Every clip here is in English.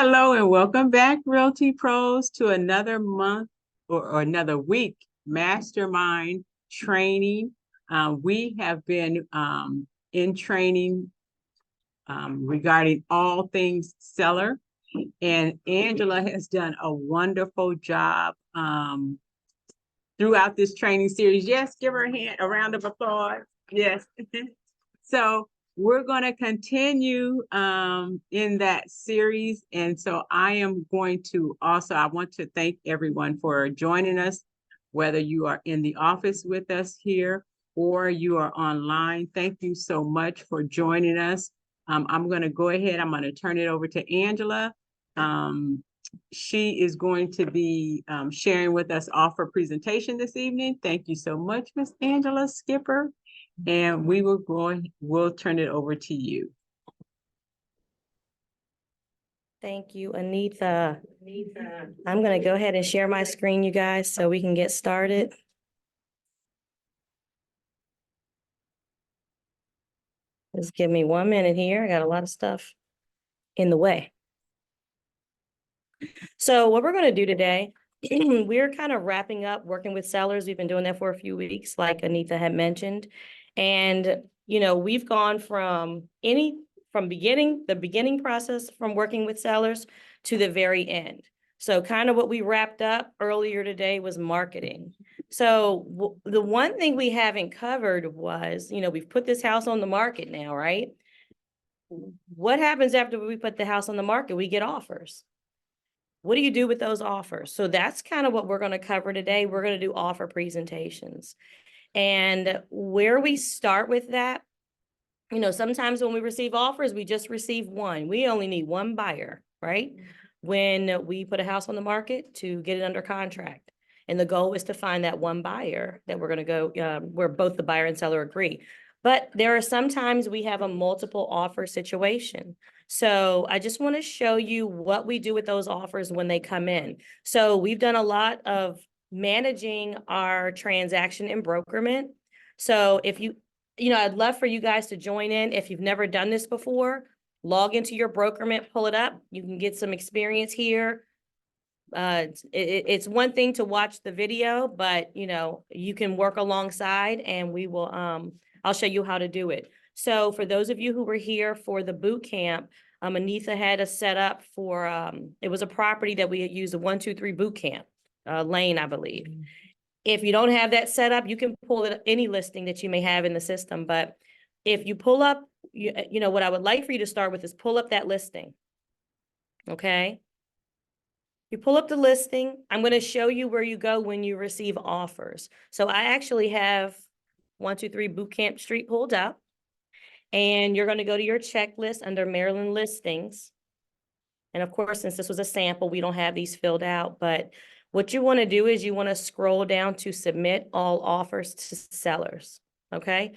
Hello and welcome back, Realty Pros, to another month or another week Mastermind training. We have been in training regarding all things seller, and Angela has done a wonderful job throughout this training series. Yes, give her a round of applause. Yes. So we're going to continue in that series. And so I am going to I want to thank everyone for joining us, whether you are in the office with us here or you are online. Thank you so much for joining us. I'm going to go ahead. I'm going to turn it over to Angela. She is going to be sharing with us offer presentation this evening. Thank you so much, Miss Angela Skipper. And we'll turn it over to you. Thank you, Anita. I'm going to go ahead and share my screen, you guys, so we can get started. Just give me 1 minute here. I got a lot of stuff in the way. So what we're going to do today, we're kind of wrapping up working with sellers. We've been doing that for a few weeks, like Anita had mentioned. And, we've gone from the beginning process from working with sellers to the very end. So kind of what we wrapped up earlier today was marketing. So the one thing we haven't covered was, we've put this house on the market now, right? What happens after we put the house on the market? We get offers. What do you do with those offers? So that's kind of what we're going to cover today. We're going to do offer presentations. And where we start with that, sometimes when we receive offers, we just receive one. We only need one buyer, right? When we put a house on the market to get it under contract. And the goal is to find that one buyer that we're going to go where both the buyer and seller agree. But there are sometimes we have a multiple offer situation. So I just want to show you what we do with those offers when they come in. So we've done a lot of managing our transaction in Brokermint. So if I'd love for you guys to join in. If you've never done this before, log into your Brokermint, pull it up. You can get some experience here. It's one thing to watch the video, but you can work alongside and we will, I'll show you how to do it. So for those of you who were here for the boot camp, Anita had a setup for, it was a property that we had used, a 1, 2, 3 boot camp lane, I believe. If you don't have that set up, you can pull it any listing that you may have in the system. But if you pull up, what I would like for you to start with is pull up that listing. Okay. You pull up the listing. I'm going to show you where you go when you receive offers. So I actually have 1, 2, 3 Boot Camp Street pulled up. And you're going to go to your checklist under Maryland listings. And of course, since this was a sample, we don't have these filled out. But what you want to do is you want to scroll down to submit all offers to sellers. Okay.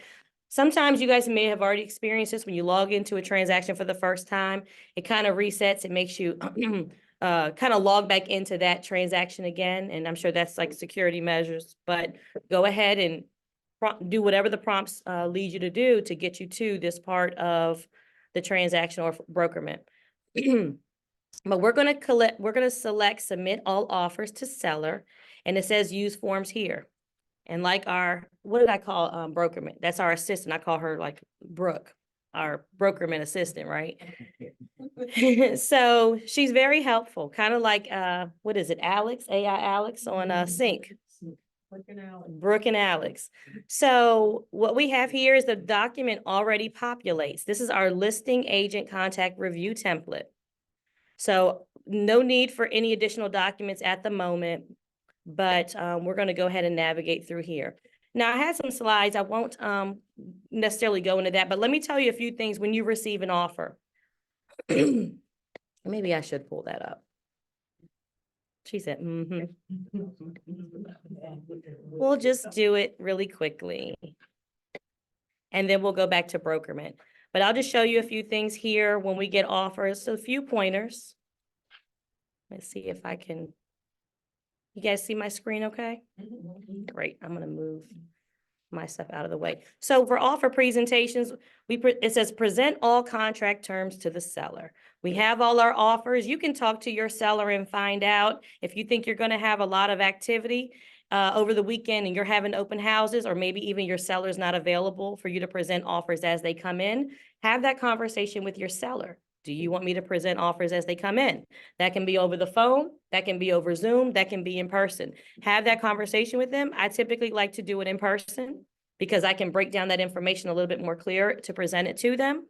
Sometimes you guys may have already experienced this when you log into a transaction for the first time. It kind of resets. It makes you kind of log back into that transaction again. And I'm sure that's like security measures. But go ahead and do whatever the prompts lead you to do to get you to this part of the transaction or Brokermint. But we're going to select submit all offers to seller, and it says use forms here. And like what did I call Brokermint? That's our assistant. I call her like Brooke, our Brokermint assistant, right? So she's very helpful, kind of like what is it, Alex, AI Alex on Sync. Brooke and Alex. So what we have here is the document already populates. This is our listing agent contact review template. So no need for any additional documents at the moment, but we're going to go ahead and navigate through here. Now I had some slides. I won't necessarily go into that, but let me tell you a few things when you receive an offer. Maybe I should pull that up. She said, We'll just do it really quickly. And then we'll go back to Brokermint. But I'll just show you a few things here when we get offers. So a few pointers. Let's see if I can. You guys see my screen okay? Great. I'm going to move my stuff out of the way. So for offer presentations, it says present all contract terms to the seller. We have all our offers. You can talk to your seller and find out if you think you're going to have a lot of activity over the weekend and you're having open houses, or maybe even your seller's not available for you to present offers as they come in. Have that conversation with your seller. Do you want me to present offers as they come in? That can be over the phone, that can be over Zoom, that can be in person. Have that conversation with them. I typically like to do it in person because I can break down that information a little bit more clear to present it to them.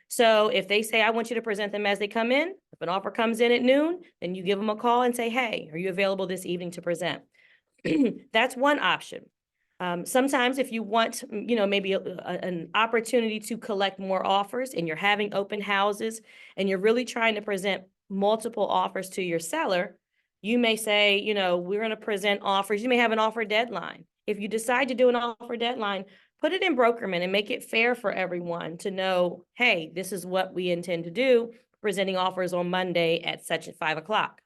So if they say, I want you to present them as they come in, if an offer comes in at noon, then you give them a call and say, hey, are you available this evening to present? That's one option. Sometimes if you want, maybe an opportunity to collect more offers and you're having open houses and you're really trying to present multiple offers to your seller, you may say, we're going to present offers. You may have an offer deadline. If you decide to do an offer deadline, put it in Brokermint and make it fair for everyone to know, hey, this is what we intend to do, presenting offers on Monday at such at 5 o'clock.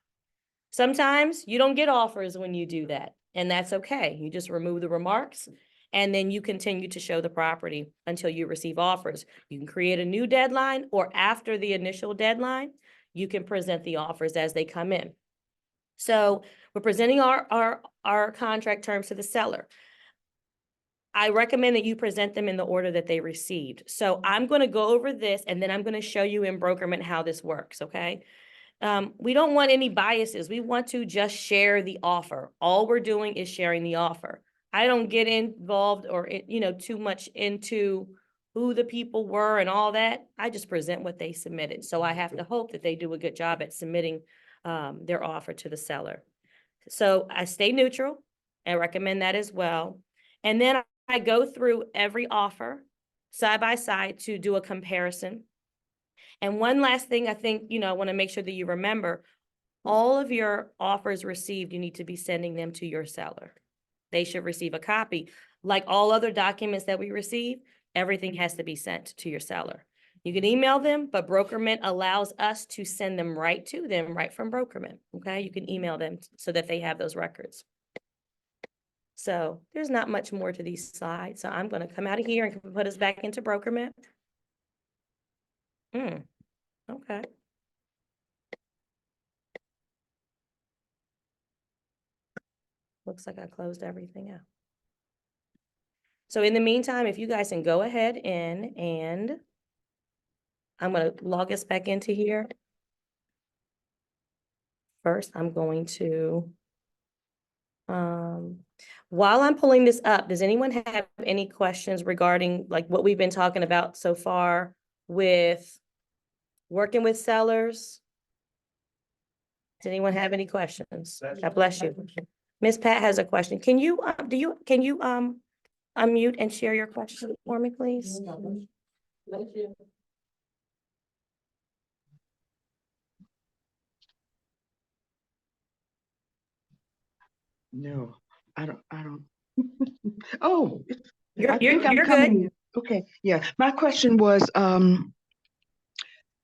Sometimes you don't get offers when you do that, and that's okay. You just remove the remarks and then you continue to show the property until you receive offers. You can create a new deadline, or after the initial deadline, you can present the offers as they come in. So we're presenting our contract terms to the seller. I recommend that you present them in the order that they received. So I'm going to go over this and then I'm going to show you in Brokermint how this works, okay? We don't want any biases. We want to just share the offer. All we're doing is sharing the offer. I don't get involved or, too much into who the people were and all that. I just present what they submitted. So I have to hope that they do a good job at submitting their offer to the seller. So I stay neutral. I recommend that as well. And then I go through every offer side by side to do a comparison. And one last thing I think, I want to make sure that you remember, all of your offers received, you need to be sending them to your seller. They should receive a copy. Like all other documents that we receive, everything has to be sent to your seller. You can email them, but Brokermint allows us to send them right to them, right from Brokermint, okay? You can email them so that they have those records. So there's not much more to these slides. So I'm going to come out of here and put us back into Brokermint. Okay. Looks like I closed everything out. So in the meantime, if you guys can go ahead and I'm going to log us back into here. First, I'm going to, while I'm pulling this up, does anyone have any questions regarding like what we've been talking about so far with working with sellers? Does anyone have any questions? God bless you. Miss Pat has a question. Can you, unmute and share your question for me, please? No, I don't. Oh, You're I think I'm good. coming. Okay, yeah. My question was,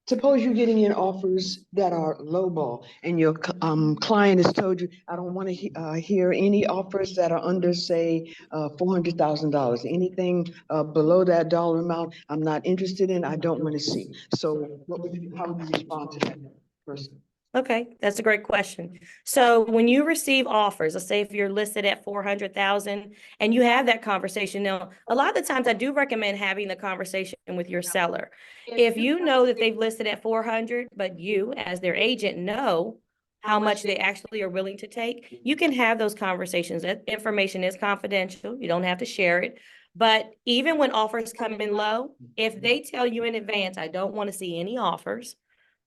suppose you're getting in offers that are lowball and your client has told you, I don't want to hear any offers that are under, say, $400,000. Anything below that dollar amount, I'm not interested in, I don't want to see. So how would you respond to that person? Okay, that's a great question. So when you receive offers, let's say if you're listed at 400,000 and you have that conversation, now, a lot of the times I do recommend having the conversation with your seller. If you know that they've listed at 400, but you as their agent know how much they actually are willing to take, you can have those conversations. That information is confidential. You don't have to share it. But even when offers come in low, if they tell you in advance, I don't want to see any offers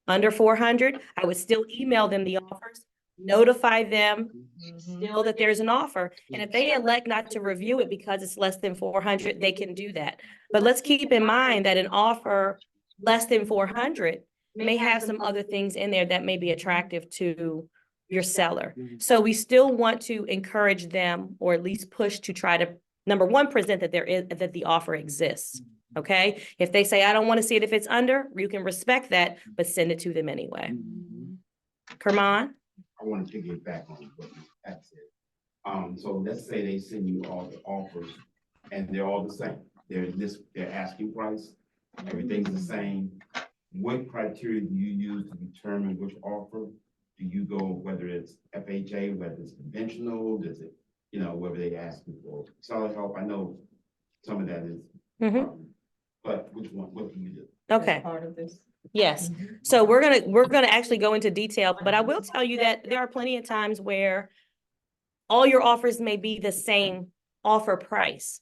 under 400, I would still email them the offers, notify them still that there's an offer. And if they elect not to review it because it's less than 400, they can do that. But let's keep in mind that an offer less than 400 may have some other things in there that may be attractive to your seller. So we still want to encourage them, or at least push to try to, number one, present that that the offer exists. Okay, if they say, I don't want to see it if it's under, you can respect that, but send it to them anyway. Kerman? I want to get back on what Pat said. So let's say they send you all the offers and they're all the same. They're asking price, everything's the same. what criteria do you use to determine which offer? Do you go, whether it's FHA, whether it's conventional, does it, whether they ask you for seller help? I know some of that is, Mhm. but which one, what do you do? Okay. Part of this. Yes. So we're gonna actually go into detail, but I will tell you that there are plenty of times where all your offers may be the same offer price.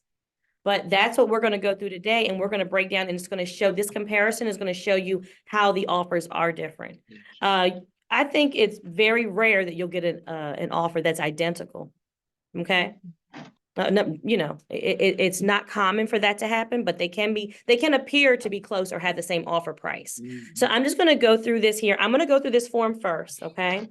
But that's what we're going to go through today, and we're going to break down, and it's going to show, this comparison is going to show you how the offers are different. I think it's very rare that you'll get an offer that's identical. Okay. No, it's not common for that to happen, but they can appear to be close or have the same offer price. So I'm just going to go through this here. I'm going to go through this form first. Okay.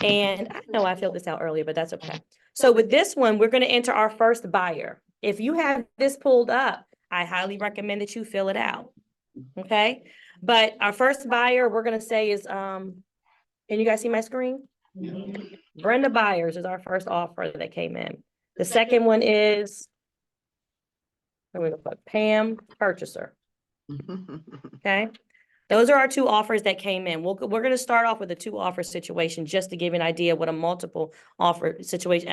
And I know I filled this out earlier, but that's okay. So with this one, we're going to enter our first buyer. If you have this pulled up, I highly recommend that you fill it out. Okay. But our first buyer, we're going to say is, can you guys see my screen? Brenda Byers is our first offer that came in. The second one is, I'm going to put Pam Purchaser. Okay. Those are our two offers that came in. We're going to start off with a 2 offer situation just to give you an idea what a multiple offer situation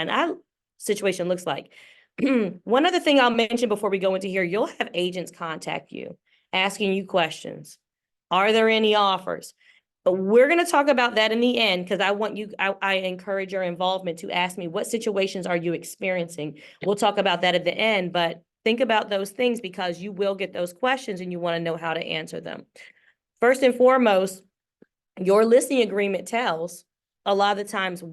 looks like. One other thing I'll mention before we go into here, you'll have agents contact you, asking you questions. Are there any offers? But we're going to talk about that in the end, because I encourage your involvement to ask me, what situations are you experiencing? We'll talk about that at the end, but think about those things because you will get those questions and you want to know how to answer them. First and foremost, your listing agreement tells a lot of the times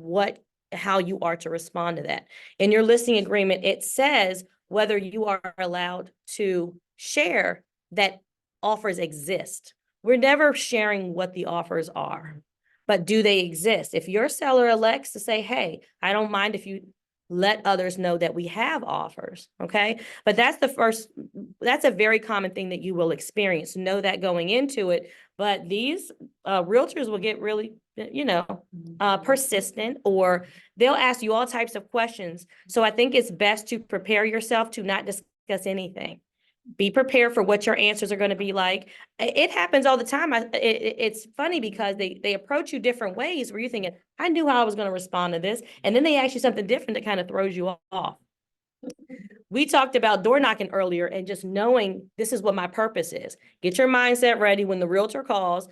how you are to respond to that. In your listing agreement, it says whether you are allowed to share that offers exist. We're never sharing what the offers are, but do they exist? If your seller elects to say, hey, I don't mind if you let others know that we have offers, okay? But that's a very common thing that you will experience. Know that going into it. But these realtors will get really, persistent, or they'll ask you all types of questions. So I think it's best to prepare yourself to not discuss anything. Be prepared for what your answers are going to be like. It happens all the time. It's funny because they approach you different ways where you're thinking, I knew how I was going to respond to this. And then they ask you something different that kind of throws you off. We talked about door knocking earlier and just knowing this is what my purpose is. Get your mindset ready when the realtor calls.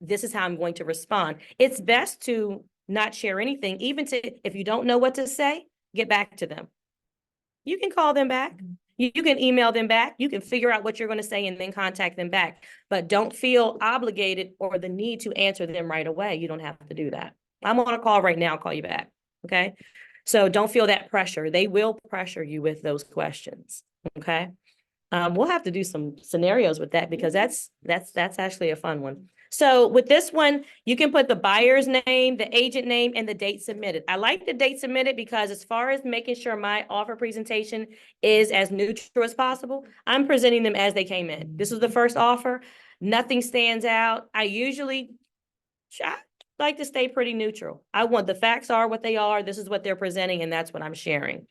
This is how I'm going to respond. It's best to not share anything, even if you don't know what to say, get back to them. You can call them back. You can email them back. You can figure out what you're going to say and then contact them back. But don't feel obligated or the need to answer them right away. You don't have to do that. I'm on a call right now. I'll call you back. Okay. So don't feel that pressure. They will pressure you with those questions. Okay. We'll have to do some scenarios with that because that's actually a fun one. So with this one, you can put the buyer's name, the agent name, and the date submitted. I like the date submitted because as far as making sure my offer presentation is as neutral as possible, I'm presenting them as they came in. This is the first offer. Nothing stands out. I like to stay pretty neutral. I want the facts are what they are. This is what they're presenting, and that's what I'm sharing.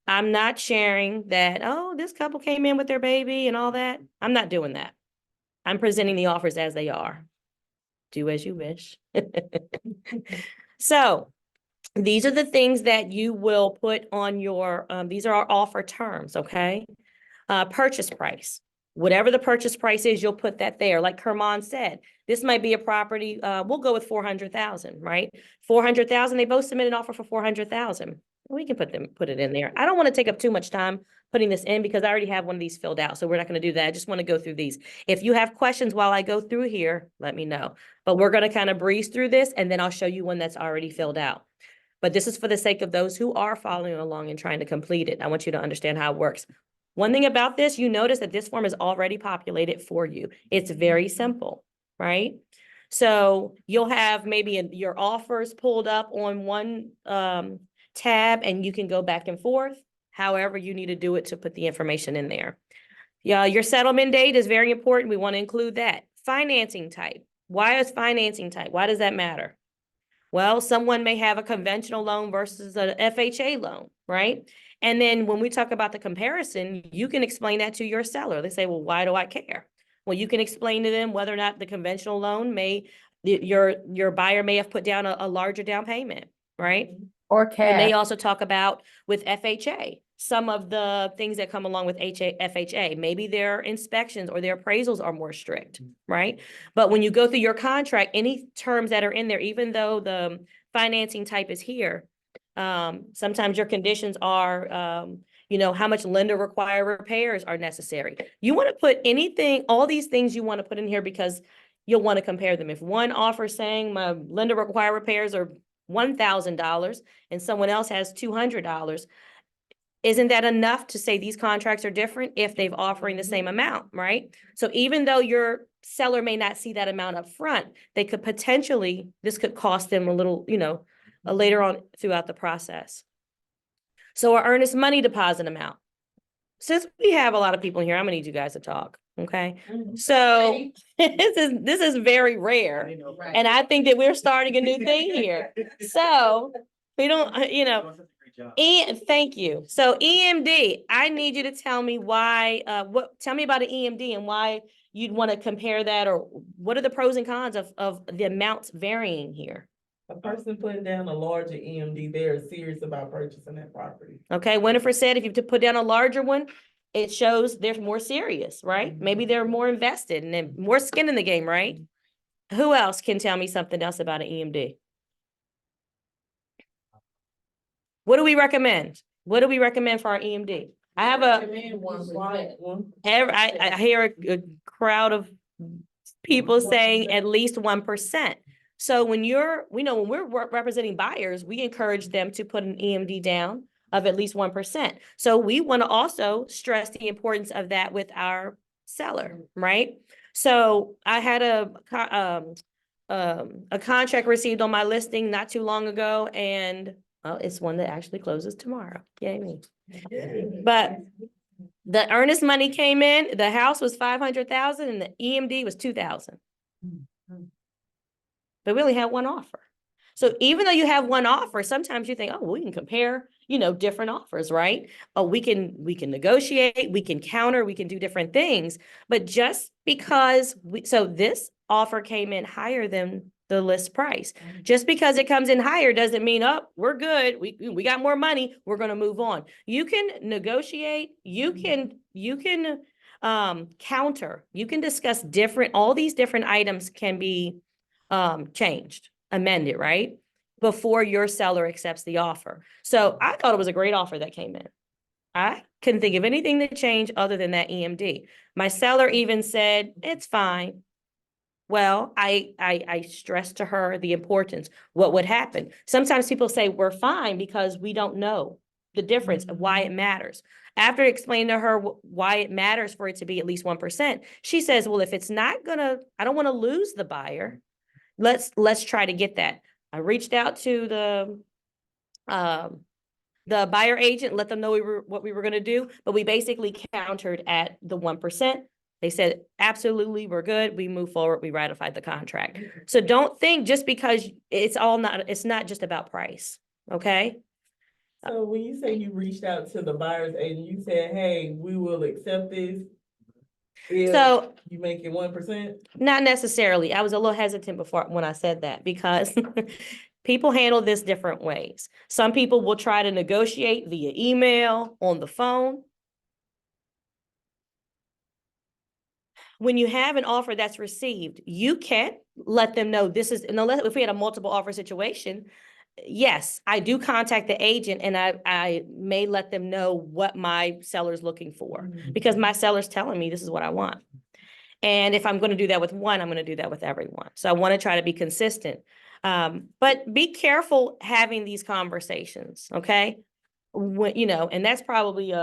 I'm not sharing that, oh, this couple came in with their baby and all that. I'm not doing that. I'm presenting the offers as they are. Do as you wish. So these are the things that you will put on your, these are our offer terms, okay? Purchase price. Whatever the purchase price is, you'll put that there. Like Kerman said, this might be a property, we'll go with 400,000, right? 400,000, they both submit an offer for 400,000. We can put it in there. I don't want to take up too much time putting this in because I already have one of these filled out. So we're not going to do that. I just want to go through these. If you have questions while I go through here, let me know. But we're going to kind of breeze through this and then I'll show you one that's already filled out. But this is for the sake of those who are following along and trying to complete it. I want you to understand how it works. One thing about this, you notice that this form is already populated for you. It's very simple, right? So you'll have maybe your offers pulled up on one tab and you can go back and forth. However you need to do it to put the information in there. Yeah, your settlement date is very important. We want to include that. Financing type. Why is financing type? Why does that matter? Well, someone may have a conventional loan versus an FHA loan, right? And then when we talk about the comparison, you can explain that to your seller. They say, well, why do I care? Well, you can explain to them whether or not the conventional loan your buyer may have put down a larger down payment, right? Or And they cash. also talk about with FHA, some of the things that come along with FHA, maybe their inspections or their appraisals are more strict, right? But when you go through your contract, any terms that are in there, even though the financing type is here, sometimes your conditions are, how much lender required repairs are necessary. You want to put anything, all these things you want to put in here because you'll want to compare them. If one offer saying my lender required repairs are $1,000 and someone else has $200, isn't that enough to say these contracts are different if they've offering the same amount, right? So even though your seller may not see that amount up front, they could potentially, this could cost them a little, later on throughout the process. So our earnest money deposit amount. Since we have a lot of people here, I'm gonna need you guys to talk, okay? So this is very rare. And I think that we're starting a new thing here. So we don't, thank you. So EMD, I need you to tell me why, tell me about an EMD and why you'd want to compare that, or what are the pros and cons of the amounts varying here? A person putting down a larger EMD, they're serious about purchasing that property. Okay, Winifred said if you to put down a larger one, it shows they're more serious, right? Maybe they're more invested and then more skin in the game, right? Who else can tell me something else about an EMD? What do we recommend? What do we recommend for our EMD? I have I hear a crowd of people saying at least 1%. So when we're representing buyers, we encourage them to put an EMD down of at least 1%. So we want to also stress the importance of that with our seller, right? So I had a contract received on my listing not too long ago, and it's one that actually closes tomorrow. Yay me. But the earnest money came in, the house was 500,000 and the EMD was 2,000. But we only had one offer. So even though you have one offer, sometimes you think, oh, well, we can compare, different offers, right? Oh, we can negotiate, we can counter, we can do different things. But just because so this offer came in higher than the list price. Just because it comes in higher doesn't mean, oh, we're good. We got more money. We're going to move on. You can negotiate. You can counter. You can discuss all these different items can be changed, amended, right? Before your seller accepts the offer. So I thought it was a great offer that came in. I couldn't think of anything that changed other than that EMD. My seller even said, it's fine. Well, I stressed to her the importance, what would happen. Sometimes people say we're fine because we don't know the difference of why it matters. After explaining to her why it matters for it to be at least 1%, she says, well, if it's not I don't want to lose the buyer. Let's try to get that. I reached out to the buyer agent, let them know what we were going to do, but we basically countered at the 1%. They said, absolutely, we're good. We move forward. We ratified the contract. So don't think just because it's not just about price. Okay. So when you say you reached out to the buyer's agent, you said, hey, we will accept this. So you make it 1%? Not necessarily. I was a little hesitant when I said that because people handle this different ways. Some people will try to negotiate via email, on the phone. When you have an offer that's received, you can't let them know unless if we had a multiple offer situation, yes, I do contact the agent and I may let them know what my seller's looking for because my seller's telling me this is what I want. And if I'm going to do that with one, I'm going to do that with everyone. So I want to try to be consistent. But be careful having these conversations, okay? And that's probably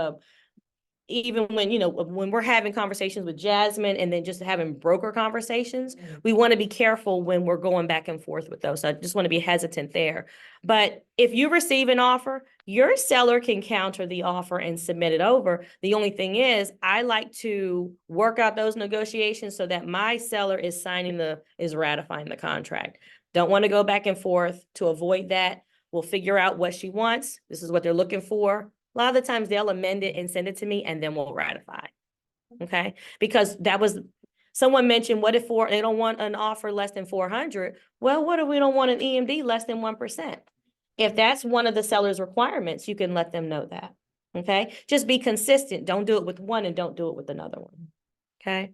even when we're having conversations with Jasmine and then just having broker conversations, we want to be careful when we're going back and forth with those. So I just want to be hesitant there. But if you receive an offer, your seller can counter the offer and submit it over. The only thing is I like to work out those negotiations so that my seller is ratifying the contract. Don't want to go back and forth. To avoid that, we'll figure out what she wants. This is what they're looking for. A lot of the times they'll amend it and send it to me and then we'll ratify. Okay. Because Someone mentioned, what if they don't want an offer less than 400? Well, what if we don't want an EMD less than 1%? If that's one of the seller's requirements, you can let them know that. Okay, just be consistent. Don't do it with one and don't do it with another one. Okay.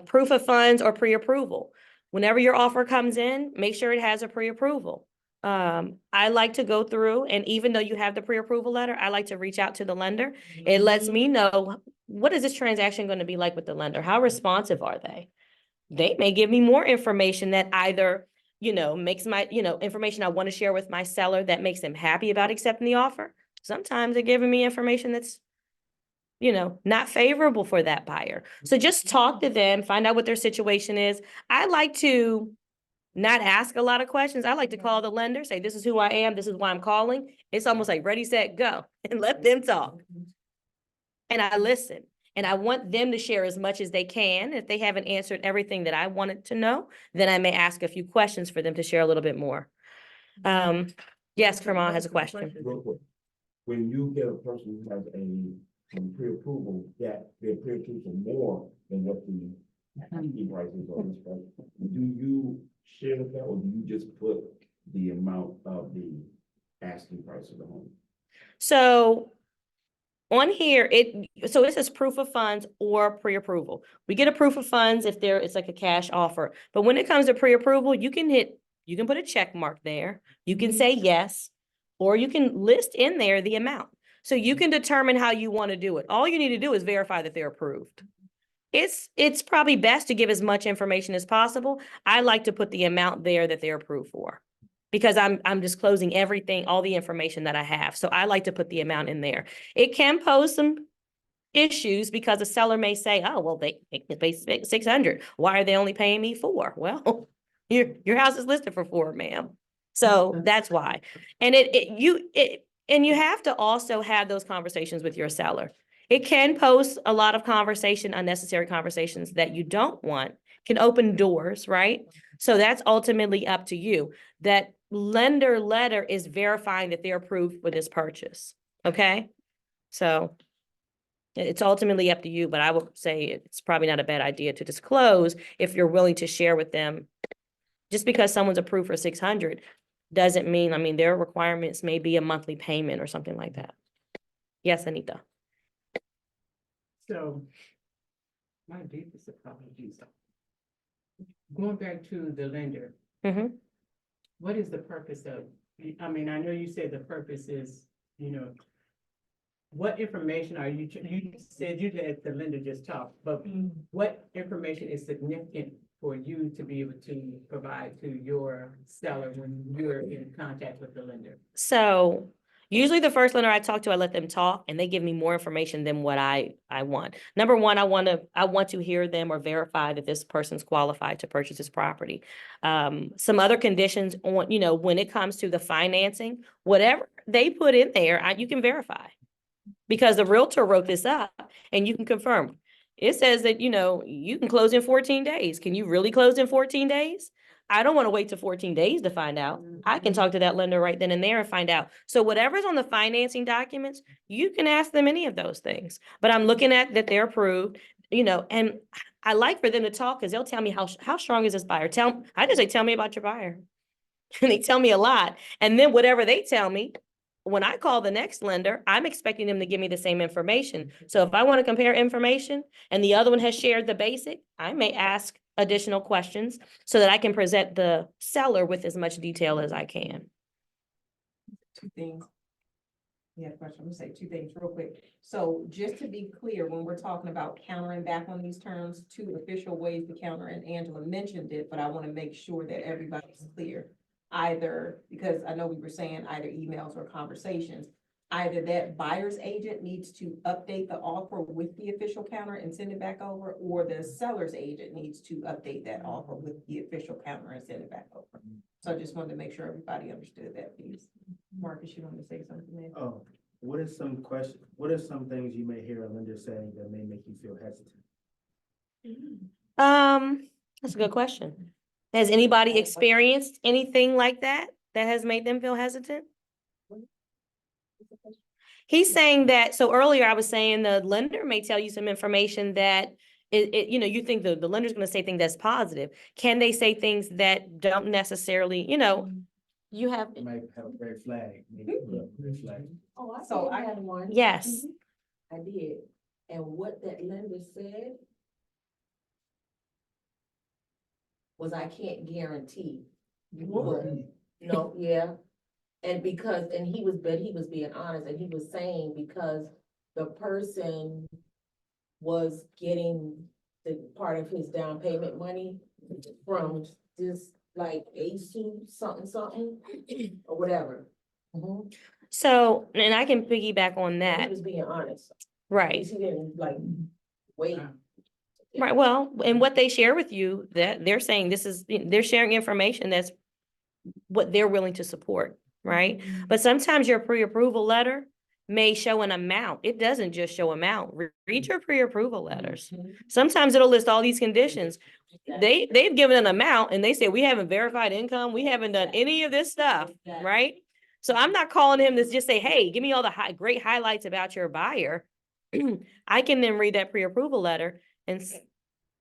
Proof of funds or pre-approval. Whenever your offer comes in, make sure it has a pre-approval. I like to go through, and even though you have the pre-approval letter, I like to reach out to the lender. It lets me know, what is this transaction going to be like with the lender? How responsive are they? They may give me more information that either, makes my, information I want to share with my seller that makes them happy about accepting the offer. Sometimes they're giving me information that's, not favorable for that buyer. So just talk to them, find out what their situation is. I like to not ask a lot of questions. I like to call the lender, say, this is who I am, this is why I'm calling. It's almost like ready, set, go, and let them talk. And I listen. And I want them to share as much as they can. If they haven't answered everything that I wanted to know, then I may ask a few questions for them to share a little bit more. Yes, Kermah has a question. Real quick. When you get a person who has a pre-approval, that they're pre-approved for more than what the asking price is on this price, do you share with that, or do you just put the amount of the asking price of the home? So on here, it says proof of funds or pre-approval. We get a proof of funds if it's like a cash offer. But when it comes to pre-approval, you can put a check mark there. You can say yes, or you can list in there the amount. So you can determine how you want to do it. All you need to do is verify that they're approved. It's probably best to give as much information as possible. I like to put the amount there that they're approved for, because I'm disclosing everything, all the information that I have. So I like to put the amount in there. It can pose some issues because a seller may say, oh, well, they pay 600. Why are they only paying me 4? Well, your house is listed for 4, ma'am. So that's why. And you have to also have those conversations with your seller. It can pose a lot of unnecessary conversations that you don't want, can open doors, right? So that's ultimately up to you. That lender letter is verifying that they're approved for this purchase. Okay. So it's ultimately up to you, but I would say it's probably not a bad idea to disclose if you're willing to share with them. Just because someone's approved for 600 doesn't mean, their requirements may be a monthly payment or something like that. Yes, Anita. So, my deepest apologies. Going back to the lender, Mm-hmm. what is the purpose of, I know you said the purpose is, what information are you said you let the lender just talk, but what information is significant for you to be able to provide to your seller when you're in contact with the lender? So usually the first lender I talk to, I let them talk and they give me more information than what I want. Number one, I want to hear them or verify that this person's qualified to purchase this property. Some other conditions on, when it comes to the financing, whatever they put in there, you can verify. Because the realtor wrote this up and you can confirm. It says that, you can close in 14 days. Can you really close in 14 days? I don't want to wait till 14 days to find out. I can talk to that lender right then and there and find out. So whatever's on the financing documents, you can ask them any of those things. But I'm looking at that they're approved, and I like for them to talk because they'll tell me how strong is this buyer. I just say, tell me about your buyer. And they tell me a lot. And then whatever they tell me, when I call the next lender, I'm expecting them to give me the same information. So if I want to compare information and the other one has shared the basic, I may ask additional questions so that I can present the seller with as much detail as I can. 2 things. Yeah, question. I'm gonna say 2 things real quick. So just to be clear, when we're talking about countering back on these terms, 2 official ways to counter, and Angela mentioned it, but I want to make sure that everybody's clear. Either, because I know we were saying either emails or conversations, either that buyer's agent needs to update the offer with the official counter and send it back over, or the seller's agent needs to update that offer with the official counter and send it back over. So I just wanted to make sure everybody understood that piece. Marcus, you want to say something there? Oh, what are some things you may hear a lender saying that may make you feel hesitant? That's a good question. Has anybody experienced anything like that has made them feel hesitant? He's saying that, so earlier I was saying the lender may tell you some information that you know, you think the lender's gonna say things that's positive. Can they say things that don't necessarily, you know, you have, It might have a red flag, maybe put up a red flag. Oh, I So so I- I had one. yes. I did, and what that lender said was I can't guarantee. No, yeah, and because, and he was being honest, and he was saying because the person was getting the part of his down payment money from this like ASU something, or whatever. Mhm. So, and I can piggyback on And that, he was being honest. right? He didn't like, wait. Right, well, and what they share with you, that they're saying this is, they're sharing information that's what they're willing to support, right? But sometimes your pre-approval letter may show an amount. It doesn't just show amount. Read your pre-approval letters. Sometimes it'll list all these conditions. They've given an amount and they say, we haven't verified income, we haven't done any of this stuff, right? So I'm not calling him to just say, hey, give me all the great highlights about your buyer. I can then read that pre-approval letter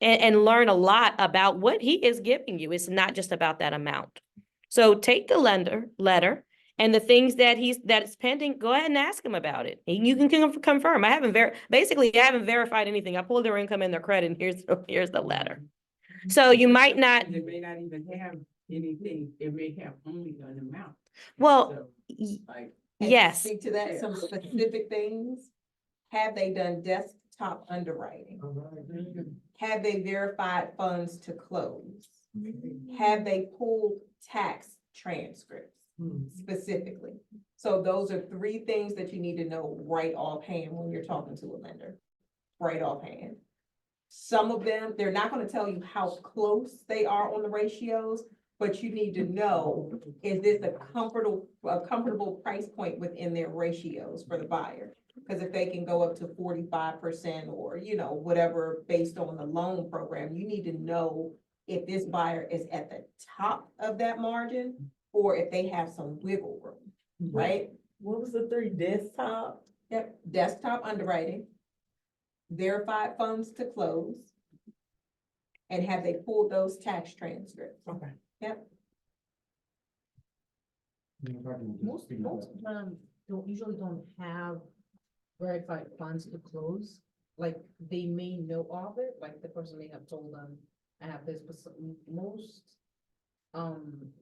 and learn a lot about what he is giving you. It's not just about that amount. So take the letter and the things that that's pending, go ahead and ask him about it. And you can confirm. I haven't verified anything. I pulled their income and their credit and here's the letter. So you might not, They may not even have anything, it may have only an amount. well, So, like, And to yes, Speak to that, some specific things. Have they done desktop underwriting? Have they verified funds to close? Have they pulled tax transcripts specifically? So those are three things that you need to know right offhand when you're talking to a lender, right offhand. Some of them, they're not gonna tell you how close they are on the ratios, but you need to know, is this a comfortable price point within their ratios for the buyer? Because if they can go up to 45% or, you know, whatever, based on the loan program, you need to know if this buyer is at the top of that margin or if they have some wiggle room, right? What was the three, desktop? Yep, desktop underwriting, verified funds to close, and have they pulled those tax transcripts? Okay. Yep. Most usually don't have verified funds to close. Like they may know of it, like the person may have told them, I have this, but most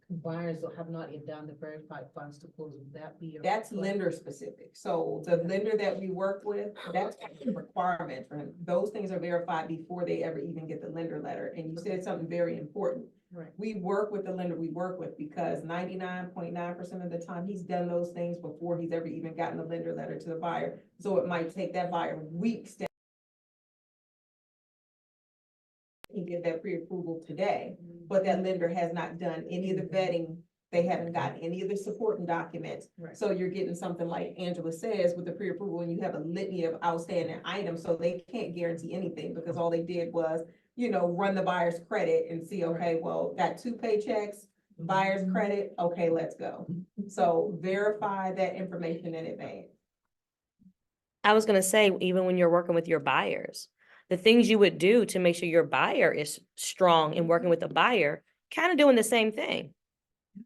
buyers have not yet done the verified funds to close. Would that be? That's lender specific. So the lender that we work with, that's a requirement for him. Those things are verified before they ever even get the lender letter. And you said something very important. Right. We work with the lender we work with because 99.9% of the time he's done those things before he's ever even gotten the lender letter to the buyer. So it might take that buyer weeks to get that pre-approval today, but that lender has not done any of the vetting. They haven't gotten any of the supporting documents. Right. So you're getting something like Angela says with the pre-approval and you have a litany of outstanding items, so they can't guarantee anything because all they did was, you know, run the buyer's credit and see, okay, well, got 2 paychecks, buyer's credit, okay, let's go. So verify that information in advance. I was gonna say, even when you're working with your buyers, the things you would do to make sure your buyer is strong and working with the buyer, kind of doing the same thing.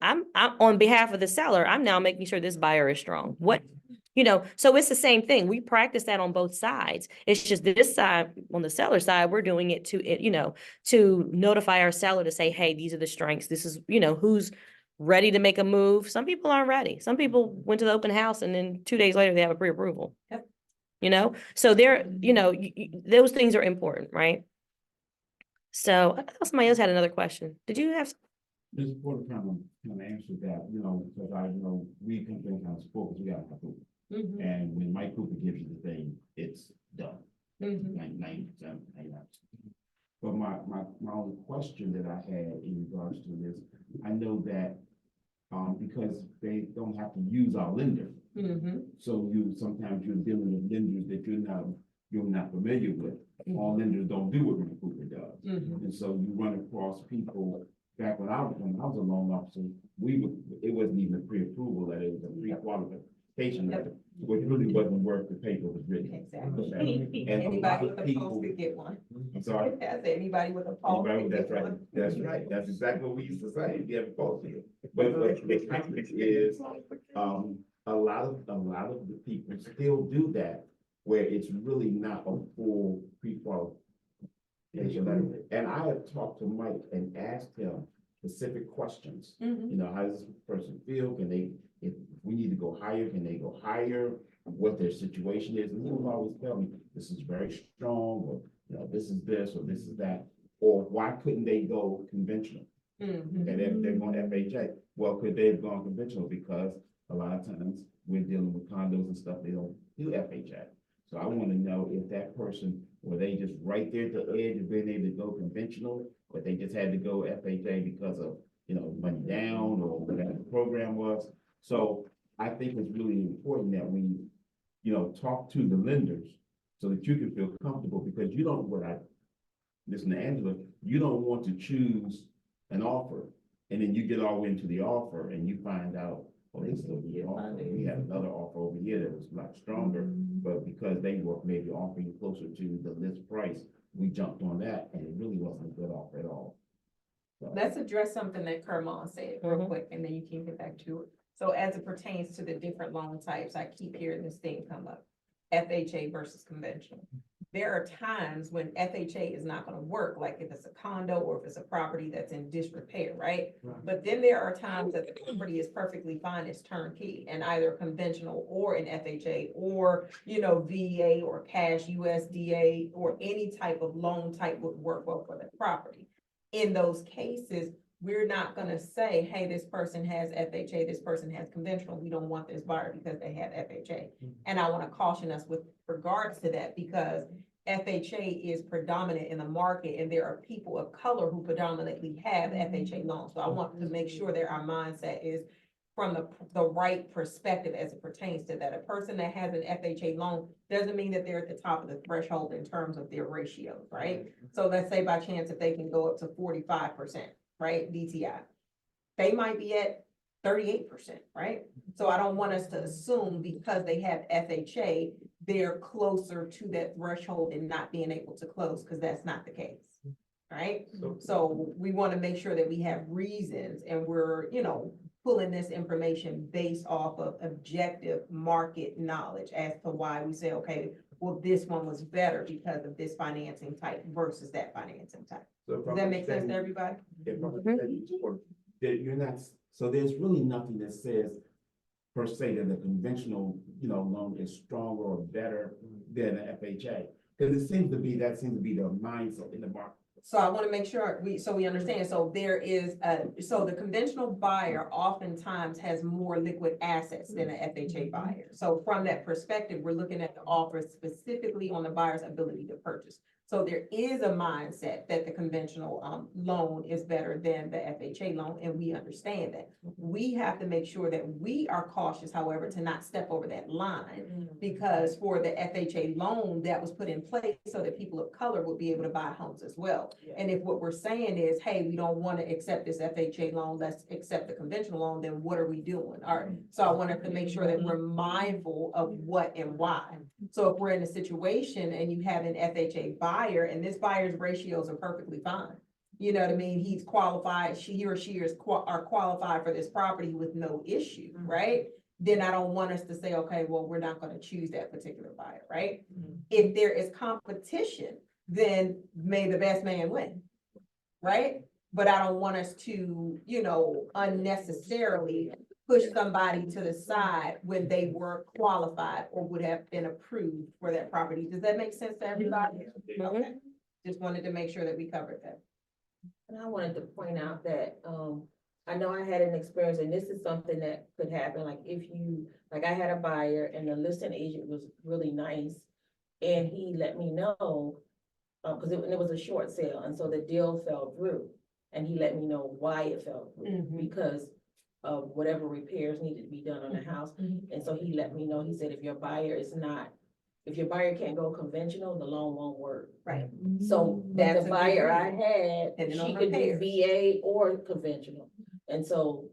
I'm on behalf of the seller, I'm now making sure this buyer is strong. What, you know, so it's the same thing. We practice that on both sides. It's just this side, on the seller side, we're doing it to, you know, to notify our seller to say, hey, these are the strengths. This is, you know, who's ready to make a move. Some people aren't ready. Some people went to the open house and then 2 days later they have a pre-approval. Yep. You know, so they're, you know, those things are important, right? So I thought somebody else had another question. Did you have? This board kind of answered that, you know, because I know we can think kind of spoke, we got to Cooper. And when Mike Cooper gives you the thing, it's done. 90%, 99%. But my only question that I had in regards to this, I know that because they don't have to use our lender. So sometimes you're dealing with lenders that you're not familiar with. All lenders don't do what Mike Cooper does. And so you run across people, back when I was a loan officer, it wasn't even a pre-approval letter, it was a pre-qualification letter. which really wasn't worth the paper it was written. Exactly. And a lot Anybody of with a pulse people, could get one. I'm sorry. I said, anybody with a pulse Right, could that's get right, one. that's right, that's exactly what we used to say, you have both here. But the difference is, a lot of the people still do that, where it's really not a full pre-qualification letter. And I have talked to Mike and asked him specific questions. Mhm. You know, how does this person feel? Can they, if we need to go higher, can they go higher? What their situation is, and he will always tell me, this is very strong, or, you know, this is this, or this is that. Or why couldn't they go conventional? Mhm. And they're going FHA. Well, could they have gone conventional? Because a lot of times we're dealing with condos and stuff, they don't do FHA. So I want to know if that person, were they just right there at the edge of being able to go conventional, but they just had to go FHA because of, you know, money down or whatever the program was. So I think it's really important that we, you know, talk to the lenders so that you can feel comfortable, because you don't, listen to Angela, you don't want to choose an offer and then you get all into the offer and you find out, oh, this is a good offer. We had another offer over here that was a lot stronger, but because they were maybe offering closer to the list price, we jumped on that and it really wasn't a good offer at all. So, Let's address something that Kermon said real quick, and then you can get back to it. So as it pertains to the different loan types, I keep hearing this thing come up, FHA versus conventional. There are times when FHA is not gonna work, like if it's a condo or if it's a property that's in disrepair, right? Right. But then there are times that the property is perfectly fine, it's turnkey, and either conventional or an FHA, or, you know, VA or cash USDA, or any type of loan type would work well for the property. In those cases, we're not gonna say, hey, this person has FHA, this person has conventional, we don't want this buyer because they have FHA. And I wanna caution us with regards to that, because FHA is predominant in the market, and there are people of color who predominantly have FHA loans. So I want to make sure that our mindset is from the right perspective as it pertains to that. A person that has an FHA loan doesn't mean that they're at the top of the threshold in terms of their ratios, right? So let's say by chance if they can go up to 45%, right, DTI, they might be at 38%, right? So I don't want us to assume because they have FHA, they're closer to that threshold and not being able to close, because that's not the case, right? So we want to make sure that we have reasons, and we're, you know, pulling this information based off of objective market knowledge as to why we say, okay, well, this one was better because of this financing type versus that financing type. So Does that make sense to everybody? if I'm understanding you, or that you're not, so there's really nothing that says per se that a conventional, you know, loan is stronger or better than an FHA. Because it seems to be, that seems to be the mindset in the market. So I want to make sure we understand. So there is so the conventional buyer oftentimes has more liquid assets than an FHA buyer. So from that perspective, we're looking at the offer specifically on the buyer's ability to purchase. So there is a mindset that the conventional loan is better than the FHA loan, and we understand that. We have to make sure that we are cautious, however, to not step over that line, because for the FHA loan, that was put in place so that people of color would be able to buy homes as well. And if what we're saying is, hey, we don't want to accept this FHA loan, let's accept the conventional loan, then what are we doing? All right, so I wanted to make sure that we're mindful of what and why. So if we're in a situation and you have an FHA buyer, and this buyer's ratios are perfectly fine, you know what I mean? He's qualified, he or she are qualified for this property with no issue, right? Then I don't want us to say, okay, well, we're not gonna choose that particular buyer, right? If there is competition, then may the best man win, right? But I don't want us to, you know, unnecessarily push somebody to the side when they were qualified or would have been approved for that property. Does that make sense to everybody? Okay, just wanted to make sure that we covered that. And I wanted to point out that, I know I had an experience, and this is something that could happen, like if you, like I had a buyer and the listing agent was really nice, and he let me know, because it was a short sale, and so the deal fell through, and he let me know why it fell through, because of whatever repairs needed to be done on the house, and so he let me know, he said, if your buyer can't go conventional, the loan won't work. Right. So That's the a buyer good I reason. had, And then she on could do repairs. VA or conventional. And so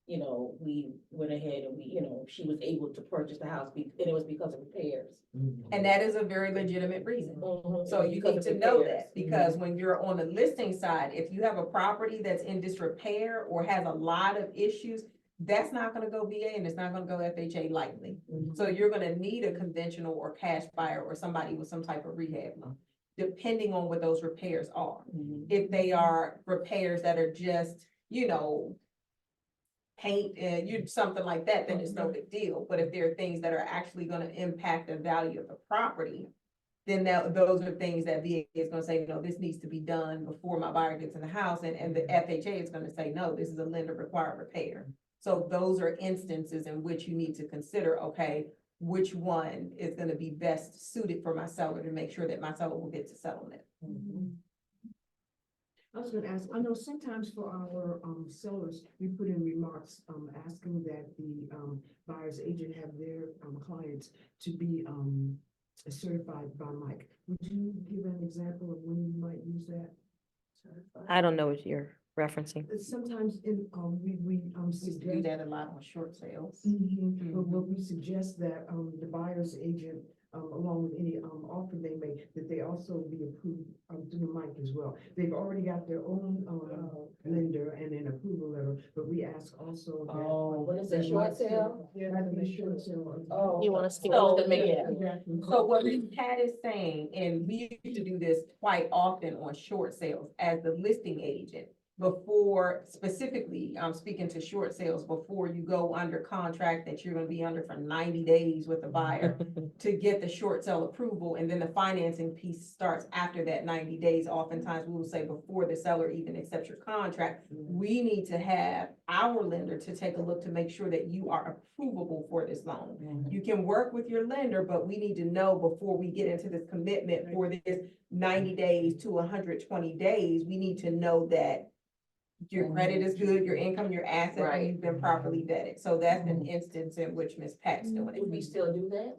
you know, we went ahead and we, you know, she was able to purchase the house, and it was because of repairs. And that is a very legitimate reason. Mhm. So you Because need of to know repairs. that, because when you're on the listing side, if you have a property that's in disrepair or has a lot of issues, that's not gonna go VA and it's not gonna go FHA lightly. Mhm. So you're gonna need a conventional or cash buyer or somebody with some type of rehab loan, depending on what those repairs are. Mhm. If they are repairs that are just, you know, paint and you, something like that, then it's no big deal. But if there are things that are actually gonna impact the value of the property, then those are things that VA is gonna say, no, this needs to be done before my buyer gets in the house, and the FHA is gonna say, no, this is a lender required repair. So those are instances in which you need to consider, okay, which one is gonna be best suited for my seller to make sure that my seller will get to settlement. I was gonna ask, I know sometimes for our sellers, we put in remarks asking that the buyer's agent have their clients to be certified by Mike. Would you give an example of when you might use that? I don't know what you're referencing. Sometimes in we We used to do suggest. that a lot on short sales. But what we suggest that the buyer's agent along with any offer they make, that they also be approved through Mike as well. They've already got their own lender and an approval letter, but we ask also that. Oh, what is it, that short Mike- sale? Yeah, that'd be short sale. Oh. You want to skip So, over the make- yeah. Exactly. So what Ms. Pat is saying, and we used to do this quite often on short sales as the listing agent, before, specifically, I'm speaking to short sales, before you go under contract that you're gonna be under for 90 days with the buyer to get the short sale approval, and then the financing piece starts after that 90 days. Oftentimes, we will say before the seller even accepts your contract, we need to have our lender to take a look to make sure that you are approvable for this loan. You can work with your lender, but we need to know before we get into this commitment for this 90 days to 120 days, we need to know that your credit is good, your income, your assets, and Right. you've been properly vetted. So that's an instance in which Ms. Pat's doing Would we it. still do that?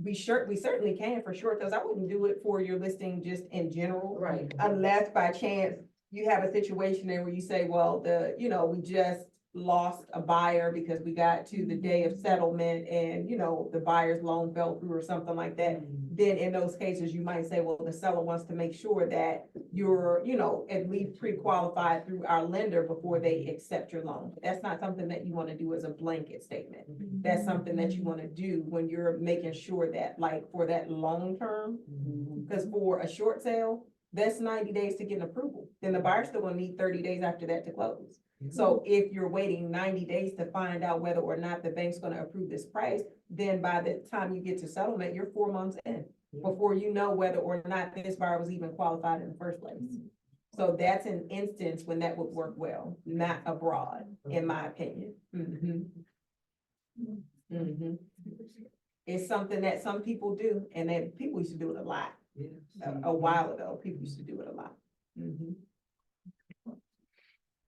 We certainly can for short sales. I wouldn't do it for your listing just in general. Right. Unless by chance you have a situation there where you say, well, we just lost a buyer because we got to the day of settlement and, the buyer's loan fell through or something like that. Then in those cases, you might say, well, the seller wants to make sure that you're, at least pre-qualified through our lender before they accept your loan. That's not something that you want to do as a blanket statement. That's something that you want to do when you're making sure that, like, for that long term, because for a short sale, that's 90 days to get an approval. Then the buyer's still gonna need 30 days after that to close. So if you're waiting 90 days to find out whether or not the bank's gonna approve this price, then by the time you get to settlement, you're 4 months in before you know whether or not this buyer was even qualified in the first place. So that's an instance when that would work well, not abroad, in my opinion. It's something that some people do, and then people used to do it a lot. A while ago, people used to do it a lot.